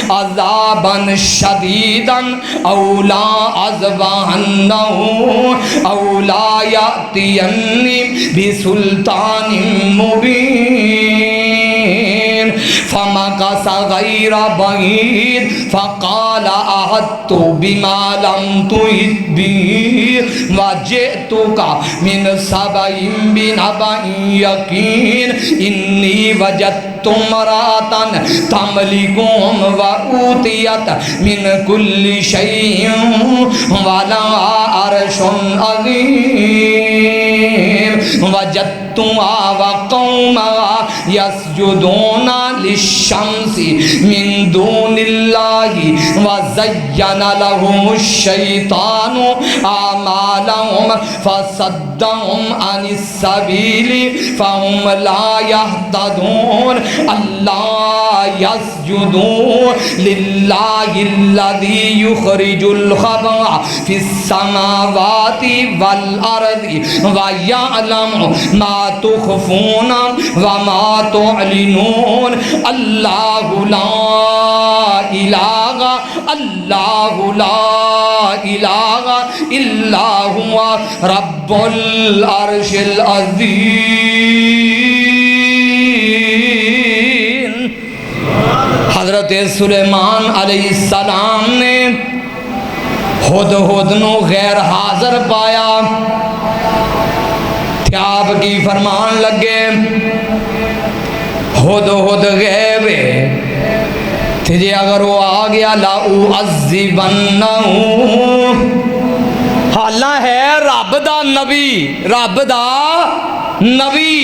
عَذَابًا شَدِيدًا أَوْ لَأَعْذِبَنَّهُ أَوْ لَا يَأْتِيَنِّي بِسُلْطَانٍ مُبِينٍ فمكث غير بعيد فقال أحطت بما لم تحط به وجئتك من سبأ بنبأ يقين إني وجدت امرأة تملكهم وأوتيت من كل شيء ولها عرش عظيم وجدتها وقومها يسجدون للشمس من دون الله وزين لهم الشيطان أعمالهم فصدهم عن السبيل فهم لا يهتدون ألا يسجدوا لله الذي يخرج الخبأ في السماوات والأرض ويعلم ما تخفون وما تعلنون اللہ لا الہ اللہ لا الہ الا هو رب العرش العظیم۔ حضرت سلیمان علیہ السلام نے ہدہد نو غیر حاضر پایا آپ کی فرمان لگے ہدہد غیب تجھے اگر وہ آ گیا لَأُعَذِّبَنَّهُ حالہ ہے رب دا نبی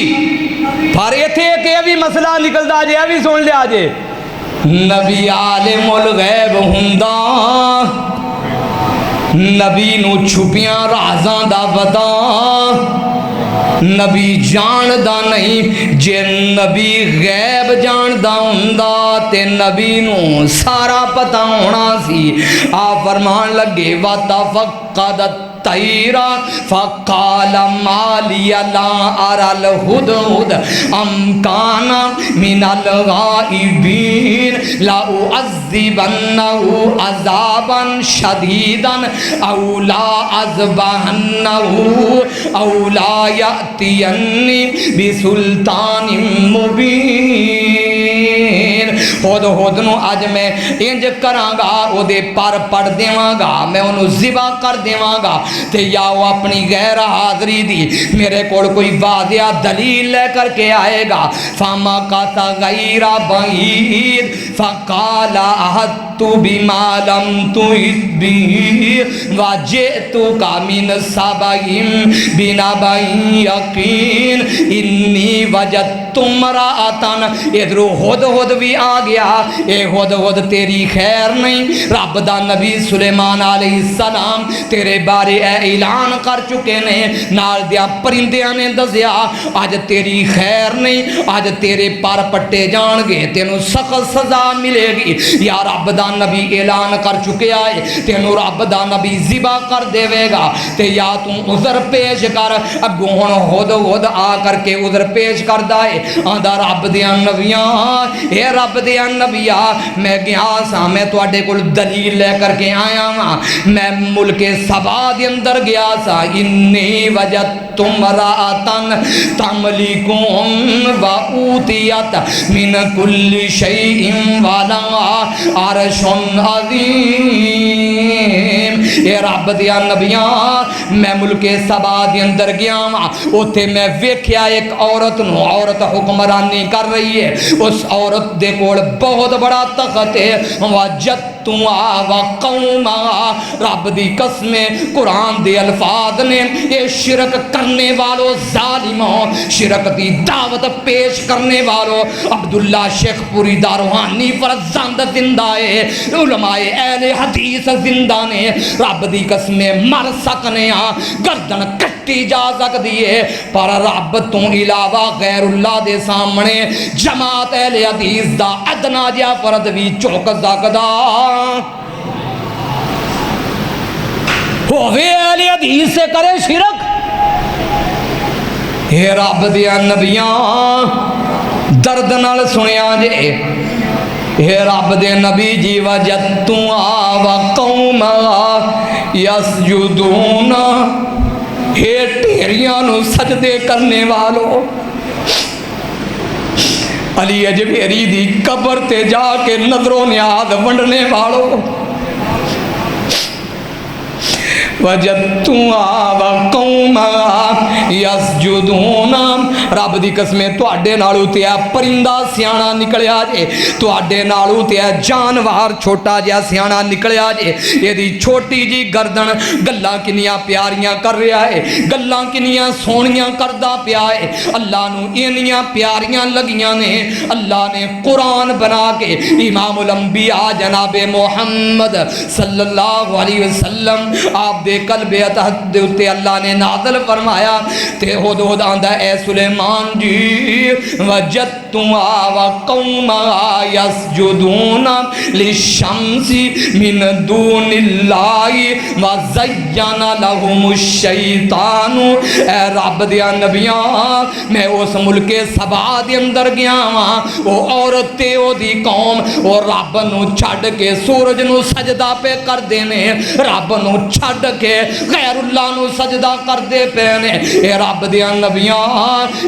پر ایتھے کہ بھی مسئلہ نکلتا جے بھی سن لیا جے نبی عالم الغیب ہوندا نبی نو چھپیاں رازاں دا پتہ نبی جاندہ نہیں جے نبی غیب جاندہ ہوندا تے نبی نو سارا پتہ ہونا سی آپ فرمان لگے وَتَفَقَّدَ الطَّيْرَ فَقَالَ مَا لِيَ لَا أَرَى الْهُدْهُدَ أَمْ كَانَ مِنَ الْغَائِبِينَ لَأُعَذِّبَنَّهُ عَذَابًا شَدِيدًا أَوْ لَأَعْذِبَنَّهُ أَوْ لَا يَأْتِيَنِّي بِسُلْطَانٍ مُبِينٍ ہدہد نو اج میں انج کراں گا او دے پر پڑھ دیواں گا میں انہوں ذبح کر دیواں گا تے یا وہ اپنی غیر حاضری دی میرے کول کوئی واضح دلیل لے کر کے آئے گا فَمَكَثَ غَيْرَ بَعِيدٍ فَقَالَ أَحَطتُ بِمَا لَمْ تُحِطْ بِهِ وَجِئْتُكَ مِنْ سَبَأٍ بِنَبَأٍ يَقِينٍ إِنِّي وَجَدتُّ امْرَأَةً ادھر ہدہد بھی آ گیا اے ہدہد تیری خیر نہیں رب دا نبی سلیمان علیہ السلام تیرے بارے اعلان کر چکے نے نال دیا پرندیاں نے دسیا آج تیری خیر نہیں آج تیرے پر پٹے جان گے تینوں سخت سزا ملے گی یا رب دا نبی اعلان کر چکے آئے تینوں رب دا نبی ذبح کر دے گا تے یا تم عذر پیش کر اگوں ہن ہدہد آ کر کے عذر پیش کر دائے آندہ رب دیا نبیاں اے رب دیا نبیاں میں گیا سا میں تواڈے کول دلیل لے کر کے آیا ہاں میں ملک سبا دے اندر گیا سا انی وجدت امرأة تملکہم وأوتیت من کل شیء ولہا عرش عظیم اے رب دیا نبیاں میں ملک سبا دے اندر گیا ہاں اوتھے میں ویکھیا ایک عورت نو عورت حکمرانی کر رہی ہے اس عورت دے کول بہت بڑا تخت ہے وجدت و قوما، رب دی قسم قرآن دے الفاظ نے یہ شرک کرنے والوں ظالموں، شرک دی دعوت پیش کرنے والوں عبداللہ شیخ پوری داروحانی فرزند زندہ ہے، علماء اہل حدیث زندہ نے، رب دی قسم مر سکنے ہاں، گردن کٹی جا سکتی ہے، پر رب تو علاوہ غیر اللہ دے سامنے جماعت اہل حدیث دا ادنا جا فرد بھی چوک سکدا ہووے اہل حدیث سے کرے شرک۔ اے رب دیا نبیاں درد نال سنیا جے، اے رب دے نبی جی وجدتوا وقوما یسجدون، اے ٹیریاں نو سجدے کرنے والوں، علی اجمیری دی قبر تے جا کے نظر و نیاز ونڈنے والوں، وجدتوا وقوما یسجدون، رب دی قسمیں تواڈے نالو تے پرندہ سیانا نکلیا جے، تواڈے نالو تے جانوار چھوٹا جیا سیانا نکلیا جے، یہ دی چھوٹی جی گردن گلاں کنیاں پیاریاں کر رہا ہے، گلاں کنیاں سونیاں کردہ پیا ہے، اللہ نو اینیاں پیاریاں لگیاں نے، اللہ نے قرآن بنا کے امام الانبیاء جناب محمد صلی اللہ علیہ وسلم آپ دے قلب اتحد دے اتے اللہ نے نازل فرمایا تے حدود آندہ اے سلیمان جی وجدتوا وقوما یسجدون للشمس من دون اللہ وزین لهم الشیطان، اے رب دیا نبیاں میں اس ملک سبا دے اندر گیا ہاں، وہ عورت تے او دی قوم وہ رب نو چھڑ کے سورج نو سجدہ پہ کر دینے، رب نو چھڑ کے غیر اللہ نو سجدہ کر دے پینے، اے رب دیا نبیاں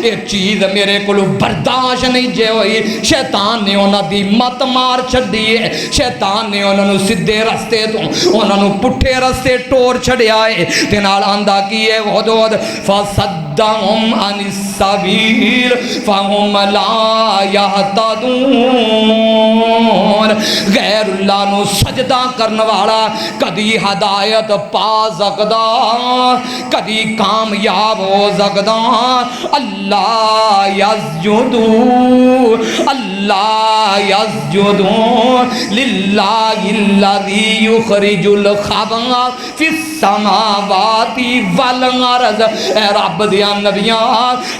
یہ چیز میرے کلو برداشت نہیں جے ہوئی، شیطان نے انہاں دی مت مار چھڑی ہے، شیطان نے انہاں نو سدھے رستے تو انہاں نو پٹھے رستے ٹور چھڑیا ہے، تے نال آندا کیے حدود فصدہم عن السبیل فہم لا یہتدون، غیر اللہ نو سجدہ کرن والا کدی ہدایت پا سکدا کدی کامیاب ہو سکدا، اللہ یسجدو اللہ یسجدو للہ الذی یخرج الخبا فی السماوات والارض، اے رب دیا نبیاں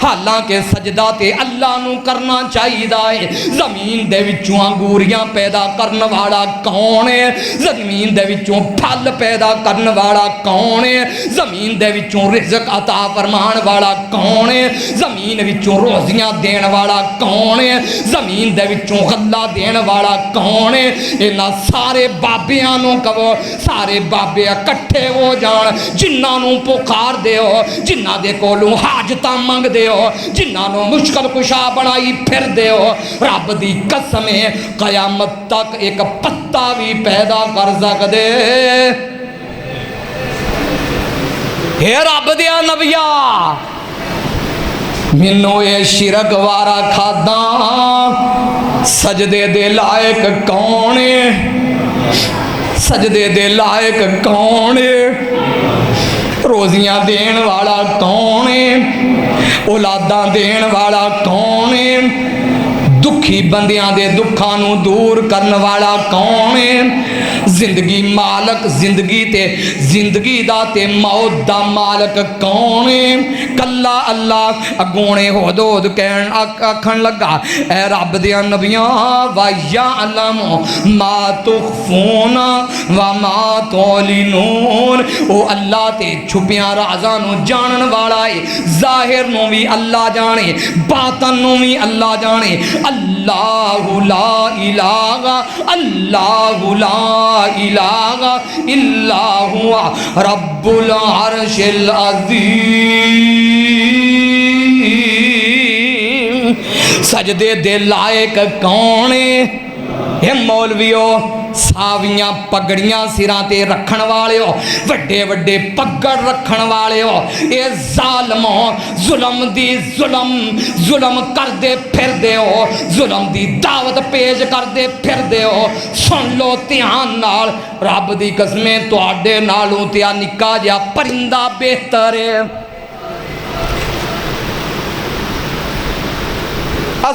حالانکہ سجدہ تے اللہ نو کرنا چاہیے ہے، زمین دے وچوں انگوریاں پیدا کرن والا کون ہے، زمین دے وچوں پھل پیدا کرن والا کون ہے، زمین دے وچوں رزق عطا فرمان والا کون ہے، زمین وچوں روزیاں دین والا کون ہے، زمین دے وچوں غلہ دین والا کون ہے، انہاں سارے بابیاں نو کہو سارے بابے اکٹھے ہو جان، جنہاں نو پکار دے ہو، جنہاں دے کولوں حاجتاں منگ دے ہو، جنہاں نو مشکل کشا بنائی پھر دے ہو، رب دی قسمیں قیامت تک ایک پتا بھی پیدا کر سکدے، اے رب دیا نبیا منو یہ شرک وارا کھادا، سجدے دے لائق کون ہے، سجدے دے لائق کون ہے، روزیاں دین والا کون ہے، اولاداں دین والا کون ہے، دکھی بندیاں دے دکھانوں دور کرن والا کون ہے، زندگی مالک زندگی تے زندگی دا تے موت دا مالک کون ہے، کلا اللہ اگونے حدود کہن اکھن لگا اے رب دیا نبیاں وَيَعْلَمُ مَا تُخْفُونَ وَمَا تُعْلِنُونَ، او اللہ تے چھپیاں رازاں نو جانن والا ہے، ظاہر نو بھی اللہ جانے باطن نو بھی اللہ جانے، اللہ لا الہ اللہ لا الہ الا ہوا رب العرش العظیم، سجدے دے لائق کون ہے، اے مولویو ਸਾਵੀਆਂ ਪਗੜੀਆਂ ਸਿਰਾਂ ਤੇ ਰੱਖਣ ਵਾਲਿਓ, ਵੱਡੇ ਵੱਡੇ ਪੱਗੜ ਰੱਖਣ ਵਾਲਿਓ, ਇਹ ਜ਼ਾਲਮੋ ਜ਼ੁਲਮ ਕਰਦੇ ਫਿਰਦੇ ਹੋ, ਜ਼ੁਲਮ ਦੀ ਦਾਵਤ ਪੇਸ਼ ਕਰਦੇ ਫਿਰਦੇ ਹੋ। ਸੁਣ ਲਓ ਧਿਆਨ ਨਾਲ, ਰੱਬ ਦੀ ਕਸਮੇ ਤੁਹਾਡੇ ਨਾਲੋਂ ਤੇ ਆ ਨਿੱਕਾ ਜਿਹਾ ਪਰਿੰਦਾ ਬਿਹਤਰ ਹੈ।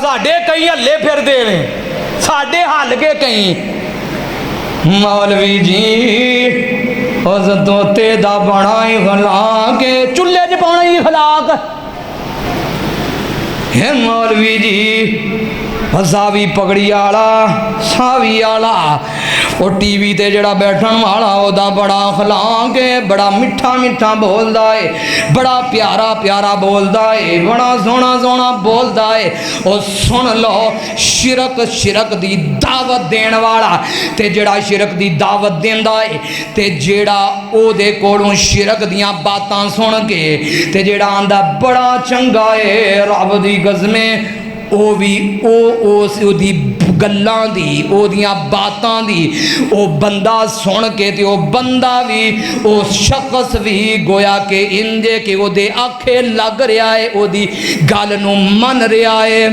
ਸਾਡੇ ਕਈ ਹੱਲੇ ਫਿਰਦੇ ਨੇ, ਸਾਡੇ ਹੱਲ ਕੇ ਕਈ ਮੌਲਵੀ ਜੀ ਉਸ ਤੋਤੇ ਦਾ ਬਣਾ ਹੀ ਖਲਾ ਕੇ ਚੁੱਲ੍ਹੇ 'ਚ ਪਾਉਣਾ ਹੀ ਖਲਾਕ ਹੈ। ਮੌਲਵੀ ਜੀ ਸਾਵੀ ਪਗੜੀ ਵਾਲਾ, ਸਾਵੀ ਵਾਲਾ, ਉਹ ਟੀਵੀ ਤੇ ਜਿਹੜਾ ਬੈਠਣ ਵਾਲਾ ਉਹਦਾ ਬੜਾ ਖਲਾਕ ਹੈ, ਬੜਾ ਮਿੱਠਾ ਮਿੱਠਾ ਬੋਲਦਾ ਏ, ਬੜਾ ਪਿਆਰਾ ਪਿਆਰਾ ਬੋਲਦਾ ਏ, ਬੜਾ ਸੋਹਣਾ ਸੋਹਣਾ ਬੋਲਦਾ ਏ। ਉਹ ਸੁਣ ਲਓ, ਸ਼ਿਰਕ ਦੀ ਦਾਵਤ ਦੇਣ ਵਾਲਾ ਤੇ ਜਿਹੜਾ ਸ਼ਿਰਕ ਦੀ ਦਾਵਤ ਦਿੰਦਾ ਏ ਤੇ ਜਿਹੜਾ ਉਹਦੇ ਕੋਲੋਂ ਸ਼ਿਰਕ ਦੀਆਂ ਬਾਤਾਂ ਸੁਣ ਕੇ ਤੇ ਜਿਹੜਾ ਆਂਦਾ ਬੜਾ ਚੰਗਾ ਏ, ਰੱਬ ਦੀ ਕਸਮੇ ਉਹ ਵੀ ਉਹਦੀ ਗੱਲਾਂ ਦੀ, ਉਹਦੀਆਂ ਬਾਤਾਂ ਦੀ ਉਹ ਬੰਦਾ ਸੁਣ ਕੇ ਤੇ ਉਹ ਬੰਦਾ ਵੀ, ਉਹ ਸ਼ਖਸ ਵੀ ਗੋਇਆ ਕਿ ਇੰਜੇ ਕਿ ਉਹਦੇ ਆਖੇ ਲੱਗ ਰਿਹਾ ਹੈ, ਉਹਦੀ ਗੱਲ ਨੂੰ ਮੰਨ ਰਿਹਾ ਹੈ।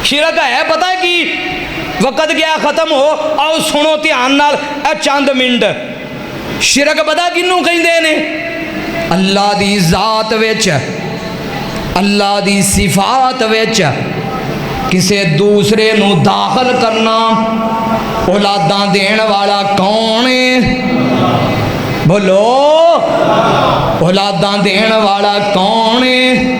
ਸ਼ਿਰਕ ਹੈ ਪਤਾ ਕੀ, ਵਕਤ ਗਿਆ ਖਤਮ ਹੋ, ਆਓ ਸੁਣੋ ਧਿਆਨ ਨਾਲ ਇਹ ਚੰਦ ਮਿੰਟ। ਸ਼ਿਰਕ ਪਤਾ ਕਿਹਨੂੰ ਕਹਿੰਦੇ ਨੇ? ਅੱਲਾ ਦੀ ਜ਼ਾਤ ਵਿੱਚ, ਅੱਲਾ ਦੀ ਸਿਫਾਤ ਵਿੱਚ ਕਿਸੇ ਦੂਸਰੇ ਨੂੰ ਦਾਖਲ ਕਰਨਾ। ਔਲਾਦਾਂ ਦੇਣ ਵਾਲਾ ਕੌਣ ਹੈ? ਬੋਲੋ, ਔਲਾਦਾਂ ਦੇਣ ਵਾਲਾ ਕੌਣ ਹੈ?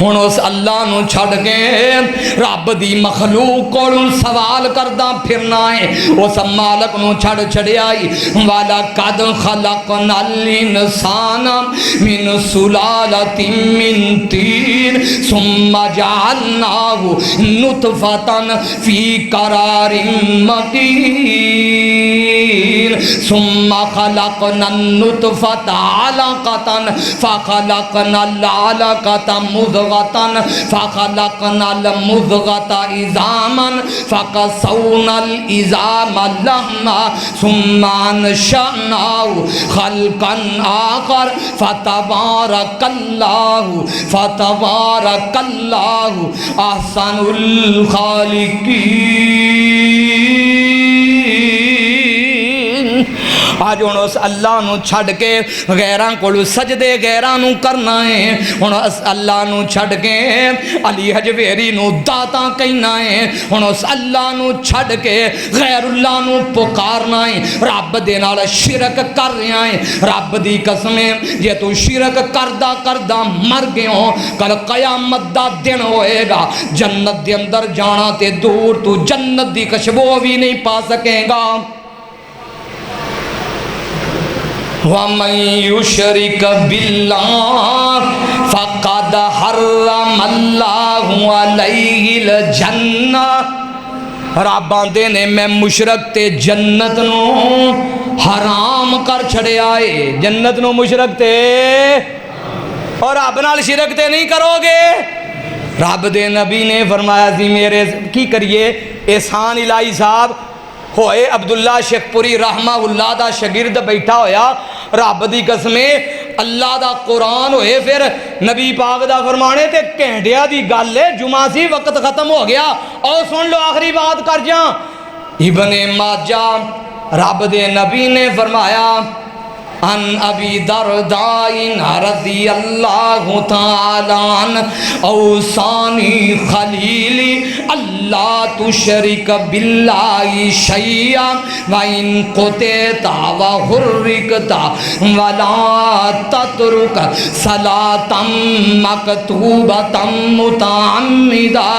ہن اس اللہ نو چھڑ کے رب دی مخلوق کولوں سوال کردا پھرنا ہے، اس مالک نو چھڑ چھڑیا ہی وَلَقَدْ خَلَقْنَا الْإِنسَانَ مِنْ سُلَالَةٍ مِّن طِينٍ ثُمَّ جَعَلْنَاهُ نُطْفَةً فِي قَرَارٍ مَّكِينٍ ثُمَّ خَلَقْنَا النُّطْفَةَ عَلَقَةً فَخَلَقْنَا الْعَلَقَةَ مُضْغَةً فَخَلَقْنَا الْمُضْغَةَ عِظَامًا فَكَسَوْنَا الْعِظَامَ لَحْمًا ثُمَّ أَنشَأْنَاهُ خَلْقًا آخَرَ فَتَبَارَكَ اللَّهُ أَحْسَنُ الْخَالِقِينَ۔ آج ہن اس اللہ نو چھڑ کے غیراں کولو سجدے غیراں نو کرنا ہے، ہن اس اللہ نو چھڑ کے علی حجویری نو داتا کہنا ہے، ہن اس اللہ نو چھڑ کے غیر اللہ نو پکارنا ہے، رب دے نال شرک کر رہا ہے۔ رب دی قسمیں جے تو شرک کردہ کردہ مر گئے ہو، کل قیامت دا دن ہوئے گا، جنت دے اندر جانا تے دور تو جنت دی خوشبو بھی نہیں پا سکے گا۔ وَمَن يُشْرِكْ بِاللَّهِ فَقَدْ حَرَّمَ اللَّهُ عَلَيْهِ الْجَنَّةَ۔ رب آندے نے میں مشرک تے جنت نو حرام کر چھڑے آئے، جنت نو مشرک تے اور رب نال شرک تے نہیں کرو گے۔ رب دے نبی نے فرمایا سی میرے کی کریے احسان الہی صاحب ہوئے عبداللہ شیخ پوری رحمہ اللہ دا شگرد بیٹھا ہویا، رب دی قسمیں اللہ دا قرآن ہوئے، پھر نبی پاک دا فرمانے تے کہنڈیا دی گل ہے، جمعہ سی وقت ختم ہو گیا، اور سن لو آخری بات کر جاں۔ ابن ماجہ رب دے نبی نے فرمایا ان ابی درداء رضی اللہ تعالی عنہ اوصانی خلیلی اللہ تشرک باللہ شیئا وَإِن قُتِلْتَ وَحُرِّقْتَ وَلَا تَتْرُكْ صَلَاةً مَكْتُوبَةً مُتَعَمِّدًا۔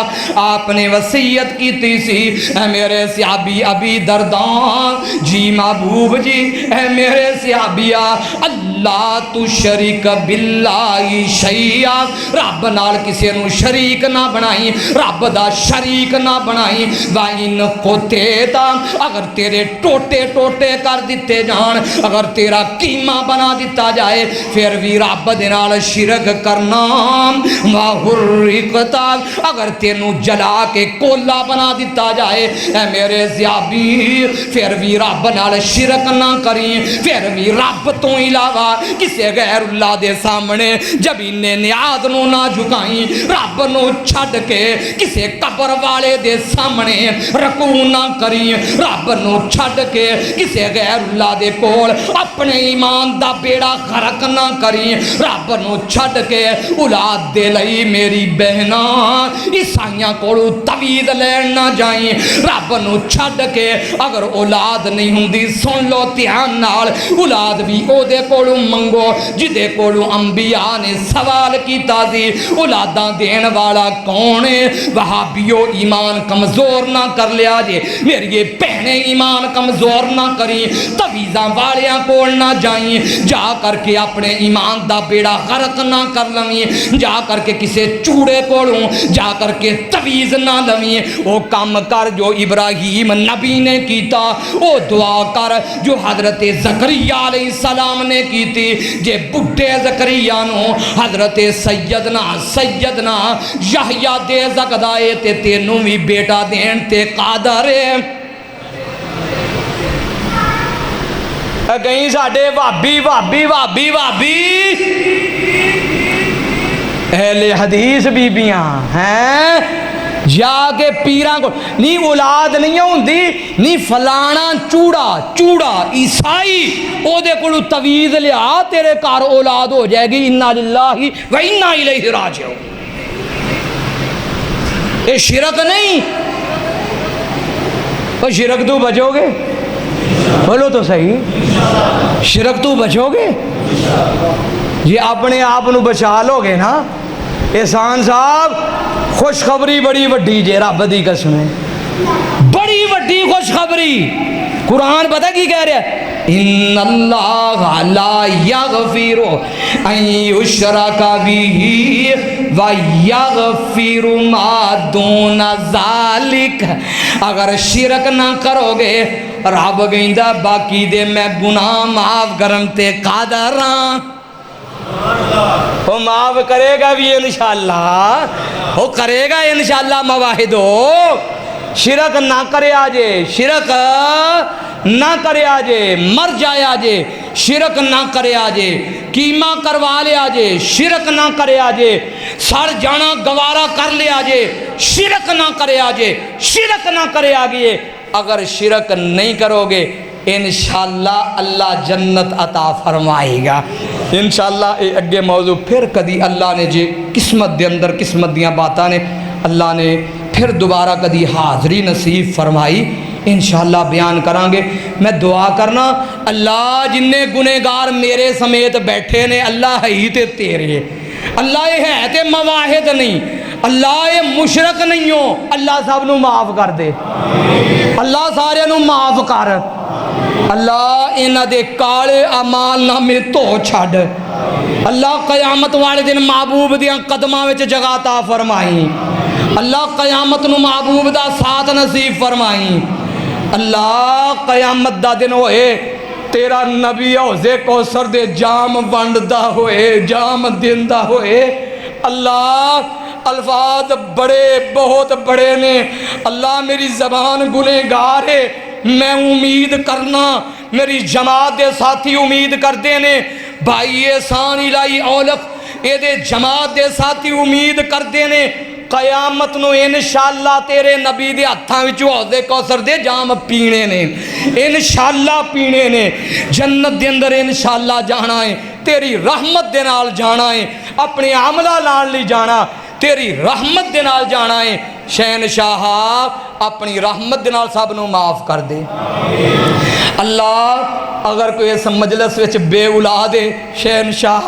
آپ نے وصیت کی تیسی اے میرے صحابی ابی درداء جی محبوب جی، اے میرے صحابی اللہ تشرک باللہ شیئا، رب نال کسی نو شریک نہ بنائی، رب دا شریک نہ بنائی۔ وَإِن قُتِلْتَ اگر تیرے ٹوٹے ٹوٹے کر دیتے جان، اگر تیرا قیمہ بنا دیتا جائے، پھر بھی رب دے نال شرک کرنا۔ وَحُرِّقْتَ اگر تینوں جلا کے کولا بنا دیتا جائے، اے میرے زیابی پھر بھی رب نال شرک نہ کریں، پھر بھی رب تو علاوہ کسی غیر اللہ دے سامنے جب انہیں نیاز نو نہ جھکائیں، رب نو چھڑ کے کسی قبر والے دے سامنے رکوع نہ کریں، رب نو چھڑ کے کسی غیر اللہ دے کول اپنے ایمان دا بیڑا غرق نہ کریں، رب نو چھڑ کے اولاد دے لئی میری بہنا عیسائیاں کولو توید لین نہ جائیں، رب نو چھڑ کے اگر اولاد نہیں ہوندی سن لو دھیان نال، اولاد بھی او دے کولو منگو جدے کولو انبیاء نے سوال کیتا سی اولاداں دین والا کون ہے۔ وہابیو ایمان کمزور نہ کر لیا جے، میری یہ بہنیں ایمان کمزور نہ کریں، تویزاں والیاں کول نہ جائیں، جا کر کے اپنے ایمان دا بیڑا غرق نہ کر لویں، جا کر کے کسے چوڑے کولوں جا کر کے تویز نہ لویں، وہ کام کر جو ابراہیم نبی نے کیتا، وہ دعا کر جو حضرت زکریا علیہ السلام نے کی تھی، جے بڑھے زکریا نو حضرت سیدنا یحییٰ دے زکدائے تے تینوں بھی بیٹا دین تے قادر ہے۔ کہیں ساڑھے وابی اہل حدیث بیبیاں ہیں جا کے پیران کو نہیں اولاد نہیں ہوندی نہیں فلانا چوڑا عیسائی او دے کولو تویز لیا تیرے کار اولاد ہو جائے گی، انا للہ و انا الیہ راجعون۔ یہ شرک نہیں، وہ شرک تو بچو گے، بولو تو صحیح، شرک تو بچو گے جی، اپنے آپ نو بچا لو گے نا احسان صاحب خوشخبری بڑی وڈی جے رب دی قسم ہے، بڑی وڈی خوشخبری۔ قرآن پتہ کی کہہ رہا ہے، ان اللہ لا یغفر ان یشرک بہ ویغفر ما دون ذالک، اگر شرک نہ کرو گے رب کہندا باقی دے میں گناہ معاف کرن تے قادر ہاں۔ وہ معاف کرے گا بھی انشاءاللہ، وہ کرے گا انشاءاللہ مواحدو۔ شرک نہ کرے آجے، شرک نہ کرے آجے، مر جائے آجے شرک نہ کرے آجے، کیما کروا لے آجے شرک نہ کرے آجے، سڑ جانا گوارا کر لے آجے شرک نہ کرے آجے، شرک نہ کرے آگے۔ اگر شرک نہیں کرو گے انشاءاللہ اللہ جنت عطا فرمائے گا انشاءاللہ۔ اے اگے موضوع پھر کدی اللہ نے جے قسمت دے اندر قسمت دیاں باتاں نے اللہ نے پھر دوبارہ کدی حاضری نصیب فرمائی انشاءاللہ بیان کران گے۔ میں دعا کرنا اللہ جننے گنہگار میرے سمیت بیٹھے نے اللہ ہی تے تیرے، اللہ یہ ہے تے مواحد نہیں، اللہ یہ مشرک نہیں ہو، اللہ سب نو معاف کر دے، اللہ سارے نو معاف کر، اللہ انہاں دے کالے اعمال نامے تو چھڈ، اللہ قیامت والے دن محبوب دیاں قدماں وچ جگہ عطا فرمائی، اللہ قیامت نو محبوب دا ساتھ نصیب فرمائی، اللہ قیامت دا دن ہوئے تیرا نبی حوضے کوثر دے جام ونڈدا ہوئے جام دیندا ہوئے، اللہ الفاظ بڑے بہت بڑے نے، اللہ میری زبان گنہگار ہے، میں امید کرنا میری جماعت دے ساتھی امید کردے نے، بھائی احسان الہی اولف اے دے جماعت دے ساتھی امید کردے نے قیامت نو انشاءاللہ تیرے نبی دے ہتھاں وچوں حوض کوثر دے جام پینے نے، انشاءاللہ پینے نے، جنت دے اندر انشاءاللہ جانا ہے، تیری رحمت دے نال جانا ہے، اپنے عملہ نال نہیں جانا، تیری رحمت دے نال جانا ہے۔ شہنشاہ اپنی رحمت دے نال سب نو معاف کر دے اللہ۔ اگر کوئی اس مجلس وچ بے اولاد ہے شہنشاہ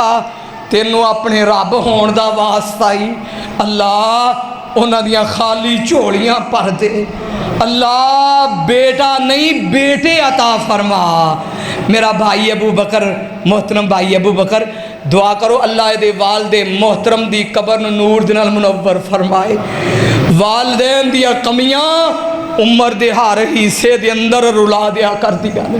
تینوں اپنے رب ہون دا واسطہ ہی اللہ انہاں دیاں خالی جھولیاں پر دے، اللہ بیٹا نہیں بیٹے عطا فرما۔ میرا بھائی ابو بکر محترم بھائی ابو بکر دعا کرو اللہ دے والد محترم دی قبر نور دے نال منور فرمائے، والدین دیا کمیاں عمر دے ہر حصے دے اندر رلا دیا کر دیا نے۔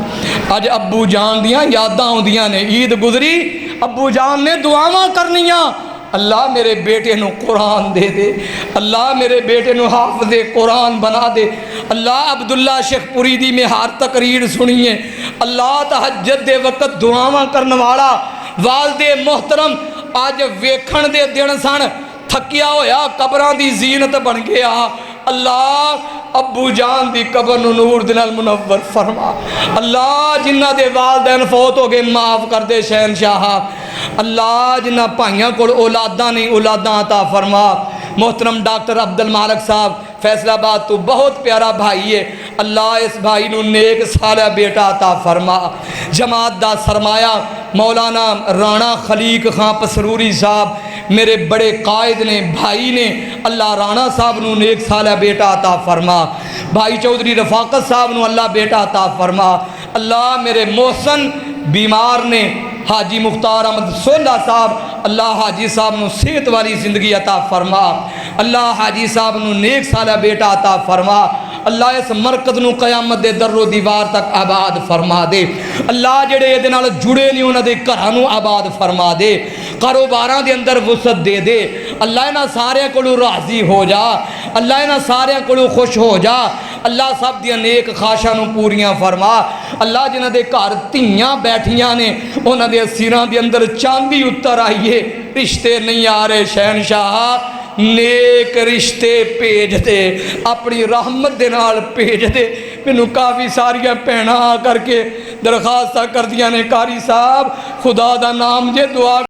اج ابو جان دیاں یاداں ہوندیاں نے، عید گزری ابو جان نے دعاواں کرنیاں، اللہ میرے بیٹے نو قرآن دے دے، اللہ میرے بیٹے نو حافظ قرآن بنا دے، اللہ عبداللہ شیخ پوریدی میں ہر تقریر سنیے، اللہ تہجد دے وقت دعاواں کرنے والا والد محترم آج ویکھن دے دن سن تھکیا ہویا قبران دی زینت بن گیا، اللہ ابو جان دی قبر نور دے نال منور فرما، اللہ جنہ دے والدین فوت ہو گئے معاف کر دے شہنشاہ، اللہ جنہ بھائیاں کول اولاداں نہیں اولاداں عطا فرما۔ محترم ڈاکٹر عبد المالک صاحب فیصل آباد تو بہت پیارا بھائی ہے، اللہ اس بھائی نو نیک سالہ بیٹا عطا فرما۔ جماعت دا سرمایہ مولانا رانا خلیق خان پسروری صاحب میرے بڑے قائد نے بھائی نے، اللہ رانا صاحب نو نیک سالہ بیٹا عطا فرما، بھائی چودھری رفاقت صاحب نو اللہ بیٹا عطا فرما، اللہ میرے محسن بیمار نے حاجی مختار احمد سولہ صاحب اللہ حاجی صاحب نو صحت والی زندگی عطا فرما، اللہ حاجی صاحب نو نیک سالہ بیٹا عطا فرما، اللہ اس مرکز نو قیامت دے در و دیوار تک آباد فرما دے، اللہ جڑے یہ نال جڑے نہیں انہاں دے گھراں نو آباد فرما دے، کاروباراں دے اندر وسعت دے دے، اللہ انہاں سارے کولوں راضی ہو جا، اللہ انہاں سارے کولوں خوش ہو جا، اللہ سب دیاں نیک خواہشاں نو پوریاں فرما، اللہ جنہاں دے گھر دھیاں بیٹھیاں نے انہاں دے سراں دے اندر چاندی اتر آئیے، رشتے نہیں آ رہے شہنشاہ نیک رشتے پیج دے، اپنی رحمت دے نال پیج دے۔ مینوں کافی ساریاں بھیناں کر کے درخواستاں کر دیاں نے قاری صاحب خدا دا نام جے دعا